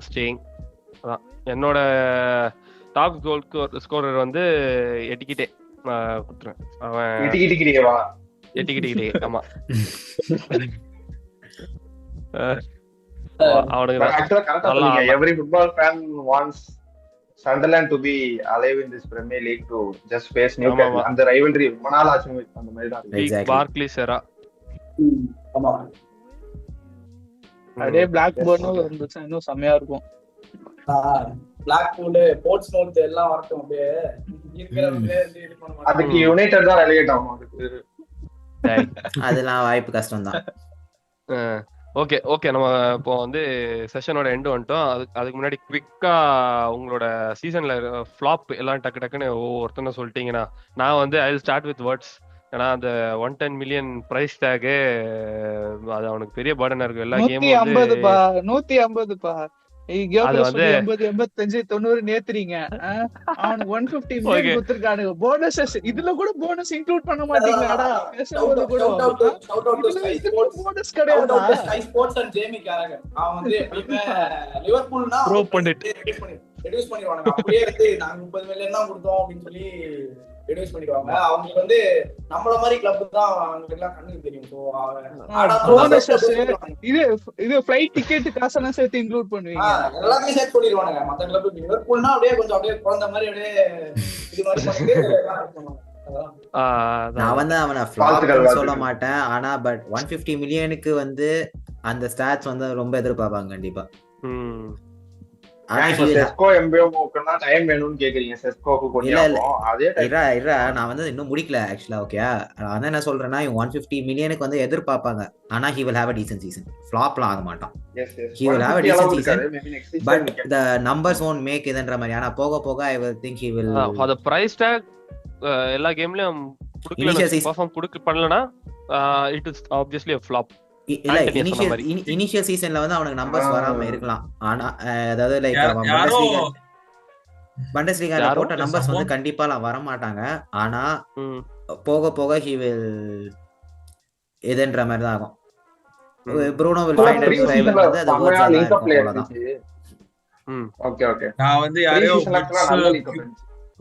staying. அதான் என்னோட டாப் கோல் ஸ்கோரர் வந்து எட்டிக்கிட்டே கொடுத்துருவேன். அவன் எட்டிக்கிட்டே ஆமா Every football fan wants Sunderland to be alive in this Premier League to just face Newcastle. And the rivalry மனால ஆச்சு அந்த மாதிரி தான். பார்க்லிஸ் எரா. ஆமா. அதே பிளாக் பர்னும் இருந்துச்சு இன்னும் செமையா இருக்கும். பிளாக்பூல், போர்ட்ஸ்மவுத் எல்லாம் வரட்டும் அப்படியே. அதுக்கு யுனைடெட் தான் ரெலிகேட் ஆகும். அதுக்கு அதெல்லாம் வாய்ப்பு கஷ்டம் தான். ஓகே நம்ம இப்போ வந்து செஷனோட எண்டு வந்துட்டோம். அதுக்கு முன்னாடி குவிக்கா உங்களோட சீசன்ல ஃபிளாப் எல்லாம் டக்குன்னு ஒவ்வொருத்தனை சொல்லிட்டீங்கன்னா, நான் வந்து I will start with words. ஏன்னா அந்த 110 மில்லியன் பிரைஸ் டேக் அது அவனுக்கு பெரிய பர்டனா இருக்கு. எல்லா கேமும் 150 அது வந்து 80 85 90 நேத்துறீங்க. அவனுக்கு 150 மில்லியன் கொடுத்திருக்கானுங்க. போனஸ் இதுல கூட போனஸ் இன்க்ளூட் பண்ண மாட்டீங்களாடா? பேசும்போது கூட shout out to Sky Sports, bonus கிடையாதா? Sky Sports and Jamie Carragher. அவன் வந்து எப்பவுமே லிவர்பூல்னா ப்ரோ பண்ணிட்டு ரெடியூஸ் பண்ணிடுவாங்க. அப்படியே வந்து நாங்க 30 மில்லியன் தான் கொடுத்தோம் அப்படின்னு சொல்லி ரெடியூஸ் பண்ணிடுவாங்க. அவங்களுக்கு வந்து நம்மள மாதிரி கிளப் தான் அவங்களுக்கு எல்லாம் கண்ணுக்கு தெரியும். சோ இது ஃளைட் டிக்கெட் காசெல்லாம் சேர்த்து இன்க்ளூட் பண்ணுவீங்க, எல்லாத்தையும் சேர்த்து பண்ணிடுவாங்க. மத்த கிளப் லிவர்பூல்னா அப்படியே கொஞ்சம் அப்படியே குழந்தை மாதிரி அப்படியே இது மாதிரி பண்ணிட்டு நான் வந்து அவனை ஃபிளாப் சொல்ல மாட்டேன். ஆனா பட் 150 மில்லியனுக்கு வந்து அந்த ஸ்டாட்ஸ் வந்து ரொம்ப எதிர்பார்ப்பாங்க கண்டிப்பா. நான் வந்து இன்னும் முடிக்கல ஆக்சுவலா. ஓகே, அதான் என்ன சொல்றேன்னா 150 மில்லியனுக்கு வந்து எதிர்பார்ப்பாங்க. ஆனா he will have a decent season. ஃப்ளாப்லாம் ஆக மாட்டான். He will have a decent season, but the numbers won't make இதுன்ற மாதிரி. ஆனா போக போக I will think he will. for the price tag எல்லா கேம்லயும் குடுக்கல, பெர்ஃபார்ம் குடுக்க பண்ணலனா it is obviously a flop. இல்ல இனிஷியல் சீசன்ல வந்து அவனுக்கு நம்பர்ஸ் வராம இருக்கலாம். ஆனா அதாவது லைக் பண்டஸ்லீகால போட்ட நம்பர்ஸ் வந்து கண்டிப்பா வர மாட்டாங்க. ஆனா போக போக he will இதுன்ற மாதிரி தான் ஆகும். Bruno will find a rival வந்து அது அவ்வளவுதான். Okay okay. நான் வந்து யாரையோ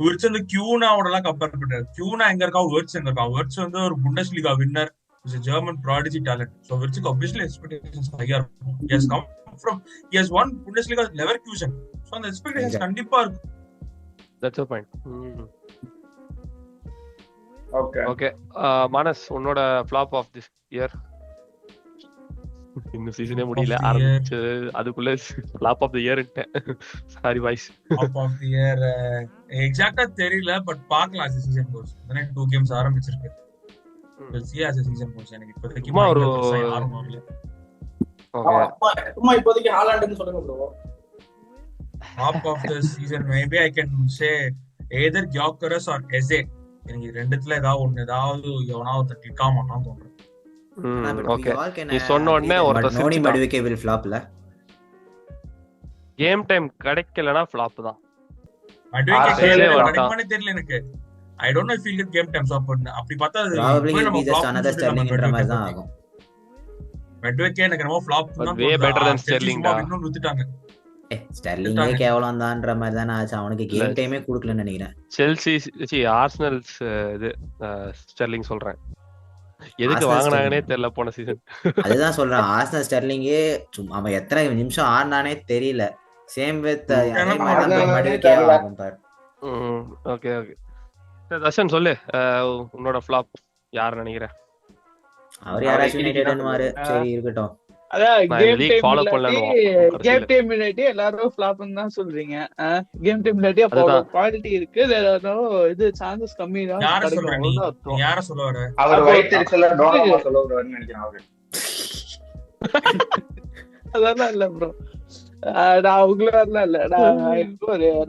விர்ட்ஸ் வந்து கியூனாவோட எல்லாம் கம்பேர் பண்றாரு. கியூனா எங்க இருக்கா, விர்ட்ஸ் எங்க இருக்கா? விர்ட்ஸ் வந்து ஒரு புண்டஸ்லீகா winner, is a German prodigy talent. So which obviously expectations higher. He has come from, he has won Bundesliga Leverkusen. So the expectations கண்டிப்பா இருக்கும். That's a point. Okay Manas உன்னோட ஃப்ளாப் ஆஃப் திஸ் இயர். இன்னும் சீசனே முடியல, ஆரம்பிச்சு அதுக்குள்ள flop of the இயர்ட்டேன். Sorry voice. Flop of the year எக்ஸாக்ட்டா தெரியல, பட் பார்க்கலாம் as season goes. இந்த 2 கேம்ஸ் ஆரம்பிச்சிருக்கு. we'll see as season goes. எனக்கு இப்போதைக்கு ஒரு ஆரம்பம் ஆகல. சும்மா இப்போதைக்கு ஹாலண்ட்னு சொல்லுங்க bro. Flop of the season maybe I can say either Gyökeres or Eze. எனக்கு ரெண்டுத்துல ஏதாவது எவனாவது கிளிக் ஆக மாட்டான்னு தோணுது. ஓகே, நீ சொன்ன உடனே ஒருத்தர் நோனி மடுவிகே will flop ல. கேம் டைம் கிடைக்கலனா ஃப்ளாப் தான். மடுவிகே கிடைக்குமானே தெரியல எனக்கு. I don't know if he'll get game time. So அப்படி பார்த்தா probably just another Sterling ன்ற மாதிரி தான் ஆகும். மடுவிகே எனக்கு ரொம்ப ஃப்ளாப் தான். way better than Sterling டா. இன்னும் ஊத்திட்டாங்க. ஸ்டெர்லிங்கே கேவலம் தான்ன்ற மாதிரி தானே ஆச்சு. அவனுக்கு கேம் டைமே கொடுக்கலன்னு நினைக்கிறேன். செல்சி ஆர்சனல்ஸ் இது ஸ்டெர்லிங் சொல்றேன். எதுக்கு வாங்குனாங்கனே தெரியல போன சீசன். அதுதான் சொல்றேன், ஆர்சனல் ஸ்டெர்லிங்கே சும்மா அவன் எத்தனை நிமிஷம் ஆடுனானே தெரியல. Same with okay okay. Darshan சொல்லு, உன்னோட ஃப்ளாப் யார் நினைக்கிற? அவர் யாராச்சும் யுனைட்டட்னுவாரு. சரி இருக்கட்டும். அதான் கேம் டைம் இல்லாட்டி எல்லாரும் ஃப்ளாப்னு தான் சொல்றீங்க. கேம் டைம் இல்லாட்டி அப்போ குவாலிட்டி இருக்கு, இது சான்சஸ் கம்மி தான். யார சொல்றீங்க? யார சொல்ல வர? அவர் வைத்திருக்கல டோனாமா சொல்ல வரன்னு நினைக்கிறேன் அவரு. அதெல்லாம் இல்ல ப்ரோ, நான் உங்களெல்லாம் இல்ல,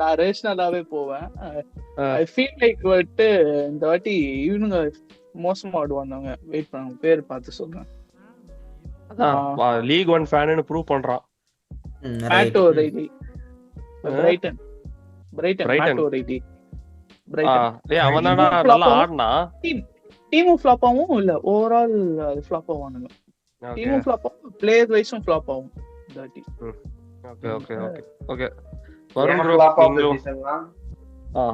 நான் ரேஷனலாவே போவேன். ஐ ஃபீல் லைக் இந்த வாட்டி இவனுங்க மோசமா ஆடுவாங்க. வெயிட் பண்ணுங்க, பேர் பார்த்து சொல்றேன். லீக் 1 ஃபேன்னு ப்ரூவ் பண்றான். மேட்டோ ரைடி பிரைட்டன் மேட்டோ ரைடி பிரைட்டன். அவன்தானா நல்லா ஆடுனா. டீம் ஃப்ளாப் ஆகும் இல்ல, ஓவரால் அது ஃப்ளாப் ஆவானுங்க. டீம் ஃப்ளாப் ஆகும், பிளேயர் வைஸும் ஃப்ளாப் ஆகும். That okay okay okay okay. Varun bro நீங்க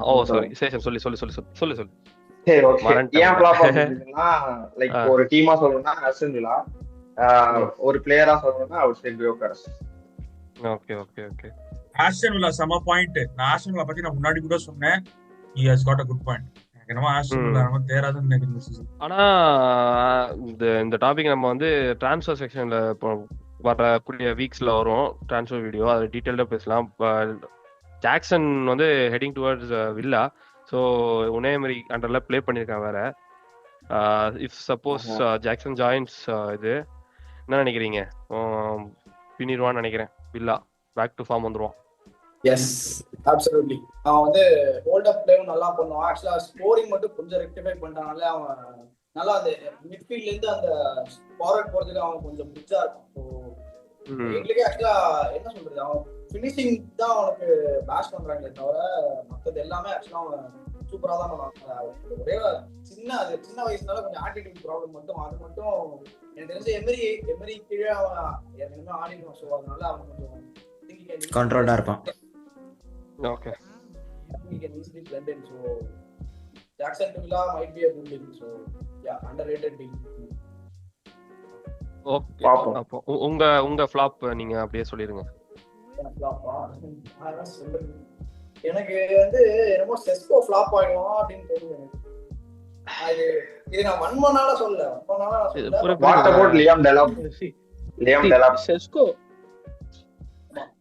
ஓ சாரி சேஷன் சொல்லு. சரி ஓகே. ஏன் ஃப்ளாப் ஆகுதுன்னா லைக் ஒரு டீமா சொல்லணும்னா ஆஸ்டன் வில்லா, ஒரு பிளேயரா சொல்லணும்னா அவர் Gyökeres. Okay okay okay. Aston villa சம பாயிண்ட். நான் ஆஸ்டன் வில்லா பத்தி நான் முன்னாடி கூட சொன்னேன். he has got a good point. எனக்கு நம்ம ஆஸ்டன் வில்லா நம்ம தேராதுன்னு நினைக்கிறேன் சீசன். ஆனா இந்த டாபிக் நம்ம வந்து ட்ரான்ஸ்ஃபர் செக்ஷன்ல வரக்கூடிய வீக்ஸ்ல வரும் ட்ரான்ஸ்ஃபர் வீடியோ, அது டீடைல்டா பேசலாம். ஜாக்சன் வந்து heading towards Villa, so Unai Emery அண்டர்ல ப்ளே பண்ணியிருக்கான் வேற. இஃப் சப்போஸ் ஜாக்சன் ஜாயின்ஸ் இது என்ன நினைக்கிறீங்க? பின்னிடுவான்னு நினைக்கிறேன். வில்லா பேக் டு ஃபார்ம் வந்துருவான். Yes absolutely. அவன் வந்து ஹோல்ட் அப் பிளேவும் நல்லா பண்ணுவான். ஆக்சுவலா ஸ்கோரிங் மட்டும் கொஞ்சம் ரெக்டிஃபை பண்ணிட்டானால அவன் நல்லா அந்த மிட்ஃபீல்ட்ல இருந்து அந்த ஃபார்வர்ட் போறதுக்கு அவன் கொஞ்சம் பிடிச்சா இருக்கும். ஸோ எங்களுக்கே ஆக்சுவலா என்ன சொல்றது, அவன் ஃபினிஷிங் தான் அவனுக்கு பேஷ் பண்றாங்களே தவிர மற்றது எல்லாமே ஆக்சுவலா அவன் சூப்பரா தான் பண்ணுவாங்க. ஒரே சின்ன வயசுனால கொஞ்சம் ஆட்டிடியூட் ப்ராப்ளம் மட்டும், அது மட்டும் எனக்கு தெரிஞ்ச எமரி கீழே அவன் ஏற்கனவே ஆடிடுவான். ஸோ அதனால அவன் கொஞ்சம் கண்ட்ரோல்டா இருப்பான். Okay. he can easily blend in. So Jackson to Villa might be a good link. So yeah, underrated team. Okay. அப்போ உங்க ஃப்ளாப் நீங்க அப்படியே சொல்லிருங்க. எனக்கு வந்து என்னமோ செஸ்கோ ஃப்ளாப் ஆயிடும் அப்படின்னு தோணுது. இது நான் வன்மனால சொல்ல. What about Liam Delap? Sesko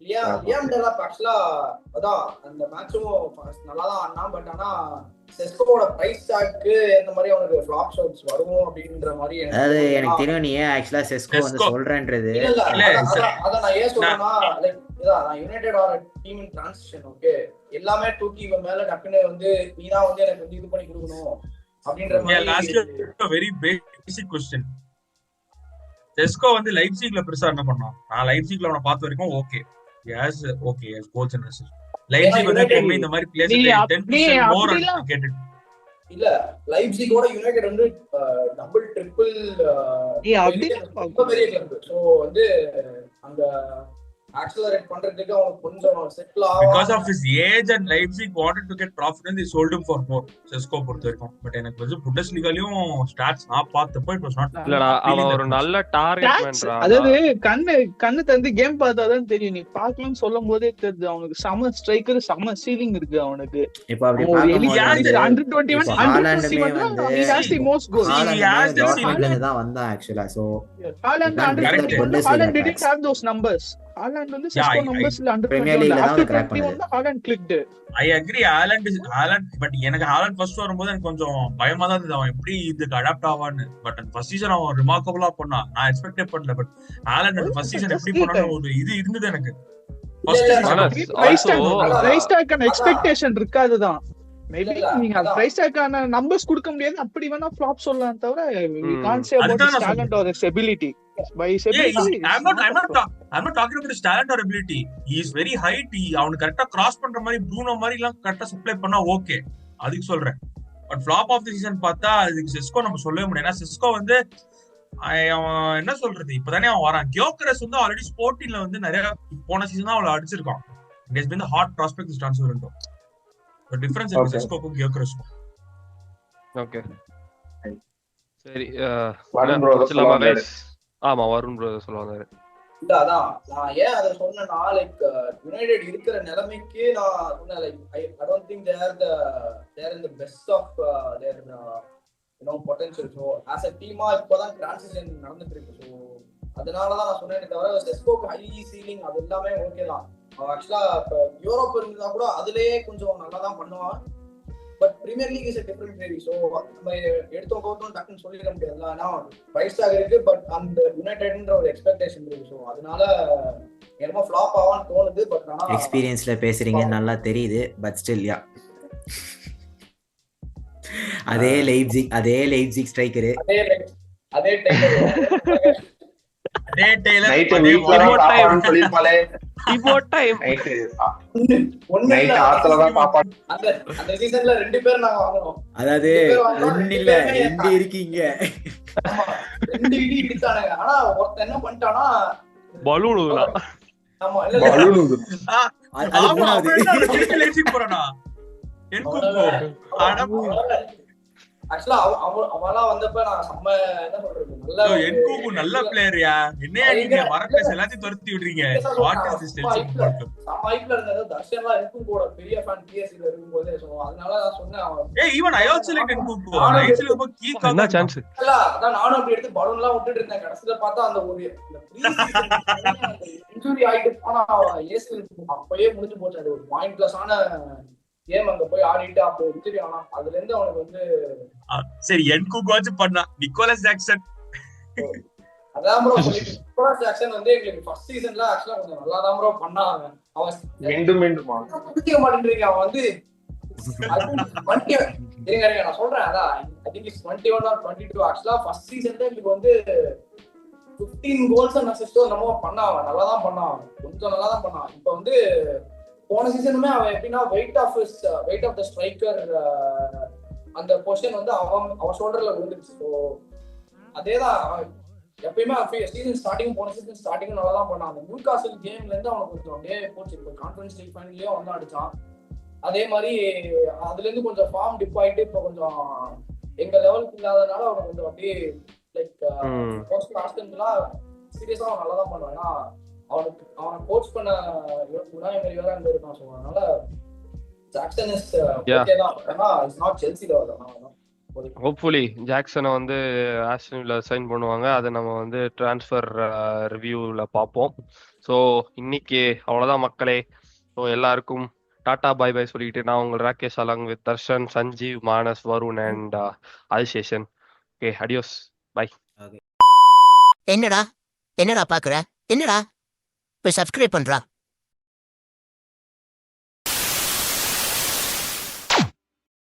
Liam Delap ஆக்சுவலா அதான் அந்த மேட்சும் நல்லா தான் ஆடினா. பட் ஆனா செஸ்கோவோட பிரைஸ் டாக்கு இந்த மாதிரி அவனுக்கு ஃப்ளாப் ஷாட்ஸ் வரும் அப்படின்ற மாதிரி எனக்கு தெரியும். நீ ஏன் ஆக்சுவலா செஸ்கோ வந்து சொல்றேன்றது அத நான் ஏன் சொல்றேன்னா, லைக் இதான் நான் United are team in transition. Okay, எல்லாமே தூக்கி இவன் மேல டக்குன்னு வந்து நீ தான் வந்து எனக்கு வந்து இது பண்ணி கொடுக்கணும் அப்படின்ற மாதிரி. Very basic question. செஸ்கோ வந்து லைப்சிக்ல பெருசா என்ன பண்ணான்? நான் லைப்சிக்ல அவனை பார்த்த வரைக்கும் okay coach and assistant. Leipzig வந்து எப்பவுமே இந்த மாதிரி பிளேஸ் 10% மோர் கேட்டட் இல்ல. லைப்சிகோட யுனைடெட் வந்து டபுள் ட்ரிபிள் ரொம்ப பெரிய கிளப். சோ வந்து அங்க ஆக்சலரேட் பண்றதுக்கு அவனுக்கு கொஞ்சம் செட்டில் Because of ஆவான். his age and Leipzig wanted to get profit and they sold him for more. Sesko பொறுத்த வரைக்கும். பட் எனக்கு வந்து புண்டஸ்லிகாலயும் ஸ்டாட்ஸ் நான் பார்த்தப்போ it was not இல்லடா அவன் appealing ஒரு that much. நல்ல டார்கெட் Stats, மேன்டா. அதாவது கண்ணு தந்து கேம் பார்த்தாதான் தெரியும். நீ பார்க்கணும்னு சொல்லும் போதே தெரியுது அவனுக்கு செம ஸ்ட்ரைக்கர், செம சீலிங் இருக்கு அவனுக்கு. இப்போ அப்படி அவன் ஒரு elite Yeah, பார்க்கும்போது player. வந்து 121, இப்போ 121 ஹாலாண்டுமே தான் வந்து he has the most goals. he ஹாலாண்டுமே has the டார்ட்மண்ட்ல ceiling. இருந்து தான் வந்தான் ஆக்சுவலா. So Haaland You can't under beat that 21 Bundesliga Haaland didn't attacks. have those numbers. Haaland வந்து Yeah, Cisco I numbers இல்ல under Premier 21 League இல்ல. தான் After அவன் crack 21 தான் Haaland clicked. agree Haaland but எனக்கு Haaland ஃபர்ஸ்ட் வரும்போது எனக்கு கொஞ்சம் பயமா தான் இருந்தது அவன் எப்படி இதுக்கு அடாப்ட் ஆவான்னு. பட் அந்த ஃபர்ஸ்ட் சீசன் அவன் ரிமார்க்கபிளா பண்ணான். நான் எக்ஸ்பெக்டே பண்ணல. பட் Haaland அந்த ஃபர்ஸ்ட் சீசன் எப்படி பண்ணான்னு ஒரு இது இருந்தது எனக்கு. ஃபர்ஸ்ட் இல்ல, season Manas, Price tag also price tag and expectation இருக்காதுதான். மேபி இல்ல, நீங்க அதான். price tag ஆன numbers கொடுக்க முடியாது. அப்படி வேணா flop சொல்லலாம் தவிர we can't say about அதுதான் his நான் talent or his ability. By his Yeah, ability, I'm not talking about his talent or ability. He is very height. அவனுக்கு கரெக்டா கிராஸ் பண்ற மாதிரி ப்ரூனோ மாதிரி எல்லாம் கரெக்டா சப்ளை பண்ணா ஓகே, அதுக்கு சொல்றேன். But flop of the season பார்த்தா அதுக்கு செஸ்கோ நம்ம சொல்லவே முடியாது. ஏன்னா செஸ்கோ வந்து அவன் என்ன சொல்றது, இப்பதானே அவன் வரான். கியோக்கரஸ் வந்து ஆல்ரெடி ஸ்போர்ட்டிங்ல வந்து நிறைய போன சீசன் தான் அவளை அடிச்சிருக்கான். It has been the hot prospect this transfer window. The difference in செஸ்கோக்கும் கியோக்கரஸுக்கும். ஓகே சரி வருண் bro முடிச்சலாமா சொல்லுவாங்க. guys? ஆமா வருண் ப்ரோ சொல்லுவாங்க. இல்ல அதான் நான் ஏன் அதை சொன்னேன்னா லைக் யுனைடெட் இருக்கிற நிலைமைக்கு நான் சொன்னேன் like I don't think there in the best of their potential. So as a டீமா இப்போதான் டிரான்சிஷன் நடந்துட்டு இருக்கு. ஸோ அதனாலதான் நான் சொன்னேனே தவிர செஸ்கோக்கு ஹை சீலிங் அது எல்லாமே ஓகே தான். ஆக்சுவலா இப்போ யூரோப் இருந்தா கூட அதுலயே கொஞ்சம் நல்லா தான் பண்ணுவான். But Premier League is a different maybe. So நம்ம எடுத்தோம் கவுத்தோம் டக்குன்னு சொல்லிட முடியாதுல்ல. ஆனா பிரைஸ் டாக் இருக்கு, பட் அந்த யுனைடெட்ன்ற ஒரு எக்ஸ்பெக்டேஷன் இருக்கு. ஸோ அதனால என்னமோ ஃபிளாப் ஆவான்னு தோணுது. பட் ஆனா எக்ஸ்பீரியன்ஸ்ல பேசுறீங்க நல்லா தெரியுது. பட் ஸ்டில் யா அதே லைப்சிக் ஸ்ட்ரைக்கர் அதே டைம் அதே டெய்லர் நைட் அதே வீட்ல தான் சாப்பாடுன்னு சொல்லிருப்பாளே. இப்போ டைம் நைட் ஒண்ணு நைட் இல்ல. ஆத்துல தான் சாப்பாடு. அந்த சீசன்ல 2 பேர் நாங்க வாங்குறோம். அதாவது ஒண்ணு இல்ல எங்க இருக்கீங்க. ஆமா 2 இடி இடிச்சானுங்க. ஆனா ஒருத்தன் என்ன பண்ணிட்டானா பலூன் ஆமா இல்ல பலூன் அது மூணாவது. லைப்சிக் போறானா என்குக்கோ அட ஆக்சுவலா அவெல்லாம் வந்தப்ப நான் செம்ம என்ன சொல்றது நல்ல என்குக்கோ நல்ல பிளேயர்யா. என்னையா நீங்க வரப்பேஸ் எல்லாத்தையும் துரத்தி விடுறீங்க. வாட் இஸ் திஸ் டெல்சிங் பாட்டம்? சமாய்ப்ல இருந்தது தர்ஷன்லாம் இருக்கும் கூட பெரிய ஃபேன் பிஎஸ்சில இருக்கும்போது. சோ அதனால நான் சொன்னேன் அவன் ஏய் ஈவன் ஐ ஆல்சோ லைக் என்குக்கோ. லைட்ஸ்ல ரொம்ப கீ என்ன கார்னர் சான்ஸ் இல்ல அதான் நானும் அப்படி எடுத்து பலூன்லாம் விட்டுட்டு இருந்தேன். கடைசியில பார்த்தா அந்த ஒரு இன்ஜுரி ஆயிட்டு போனா ஏசில் அப்பயே முடிஞ்சு போச்சு. அது ஒரு பாயிண்ட்லெஸ் ஆன கேம். அங்க போய் ஆடிட்டு அப்போ இன்ஜுரி ஆனா அதுல இருந்து அவனுக்கு வந்து சரி என்குக்கோச்சு பண்ணா. நிக்கோலஸ் ஜாக்சன் அதான் ப்ரோ நிக்கோலஸ் ஜாக்சன் வந்து எங்களுக்கு ஃபர்ஸ்ட் சீசன்ல ஆக்சுவலா கொஞ்சம் நல்லா தான் ப்ரோ பண்ணாங்க. அவன் மீண்டுமா புடிக்க மாட்டேன்றீங்க. அவன் வந்து இருங்க நான் சொல்றேன். அதான் ஐ திங்க் இட்ஸ் 21 or 22. ஆக்சுவலா ஃபர்ஸ்ட் சீசன்ல எங்களுக்கு வந்து 15 கோல்ஸ் அண்ட் அசிஸ்டோ நம்ம பண்ணான். நல்லா தான் பண்ணான், கொஞ்சம் நல்லா தான் பண்ணான். இப்போ வந்து போன சீசனுமே அவன் எப்படின்னா வெயிட் ஆஃப் த ஸ்ட்ரைக்கர் அந்த பொசிஷன் வந்து அவன் ஷோல்டர்ல விழுந்துருச்சு. ஸோ அதேதான் எப்பயுமே சீசன் ஸ்டார்டிங் போன சீசன் ஸ்டார்டிங் நல்லா தான் பண்ணான். அந்த நியூகாசில் கேம்ல இருந்து அவனுக்கு கொஞ்சம் அப்படியே போச்சு. இப்போ கான்ஃபரன்ஸ் லீக் ஃபைனல்லயும் வந்து அடிச்சான். அதே மாதிரி அதுல இருந்து கொஞ்சம் ஃபார்ம் டிப் ஆயிட்டு இப்போ கொஞ்சம் எங்க லெவலுக்கு இல்லாதனால அவனை கொஞ்சம் அப்படியே லைக் ஆஸ்டன்லாம் சீரியஸா அவன் நல்லா தான் பண்ணுவான். ஏன்னா அவனை கோச் பண்ண குணாய் மாதிரி வேற அங்க இருக்கான். ஸோ அதனால ஜாக்சன் இஸ் ஓகே தான். ஆனா it's not Chelsea level. Hopefully ஜாக்சனை வந்து ஆஸ்டன் வில்லா சைன் பண்ணுவாங்க. அதை நம்ம வந்து ட்ரான்ஸ்ஃபர் ரிவ்யூவில் பார்ப்போம். ஸோ இன்னைக்கு அவ்வளோதான் மக்களே. ஸோ எல்லாருக்கும் டாடா பாய் பாய் சொல்லிட்டு நான் உங்கள் Rakesh along with Darshan, Sanjeev, Manas, Varun and Adiseshan. Okay adios bye. என்னடா பாக்குற? என்னடா போய் சப்ஸ்கிரைப் பண்றா.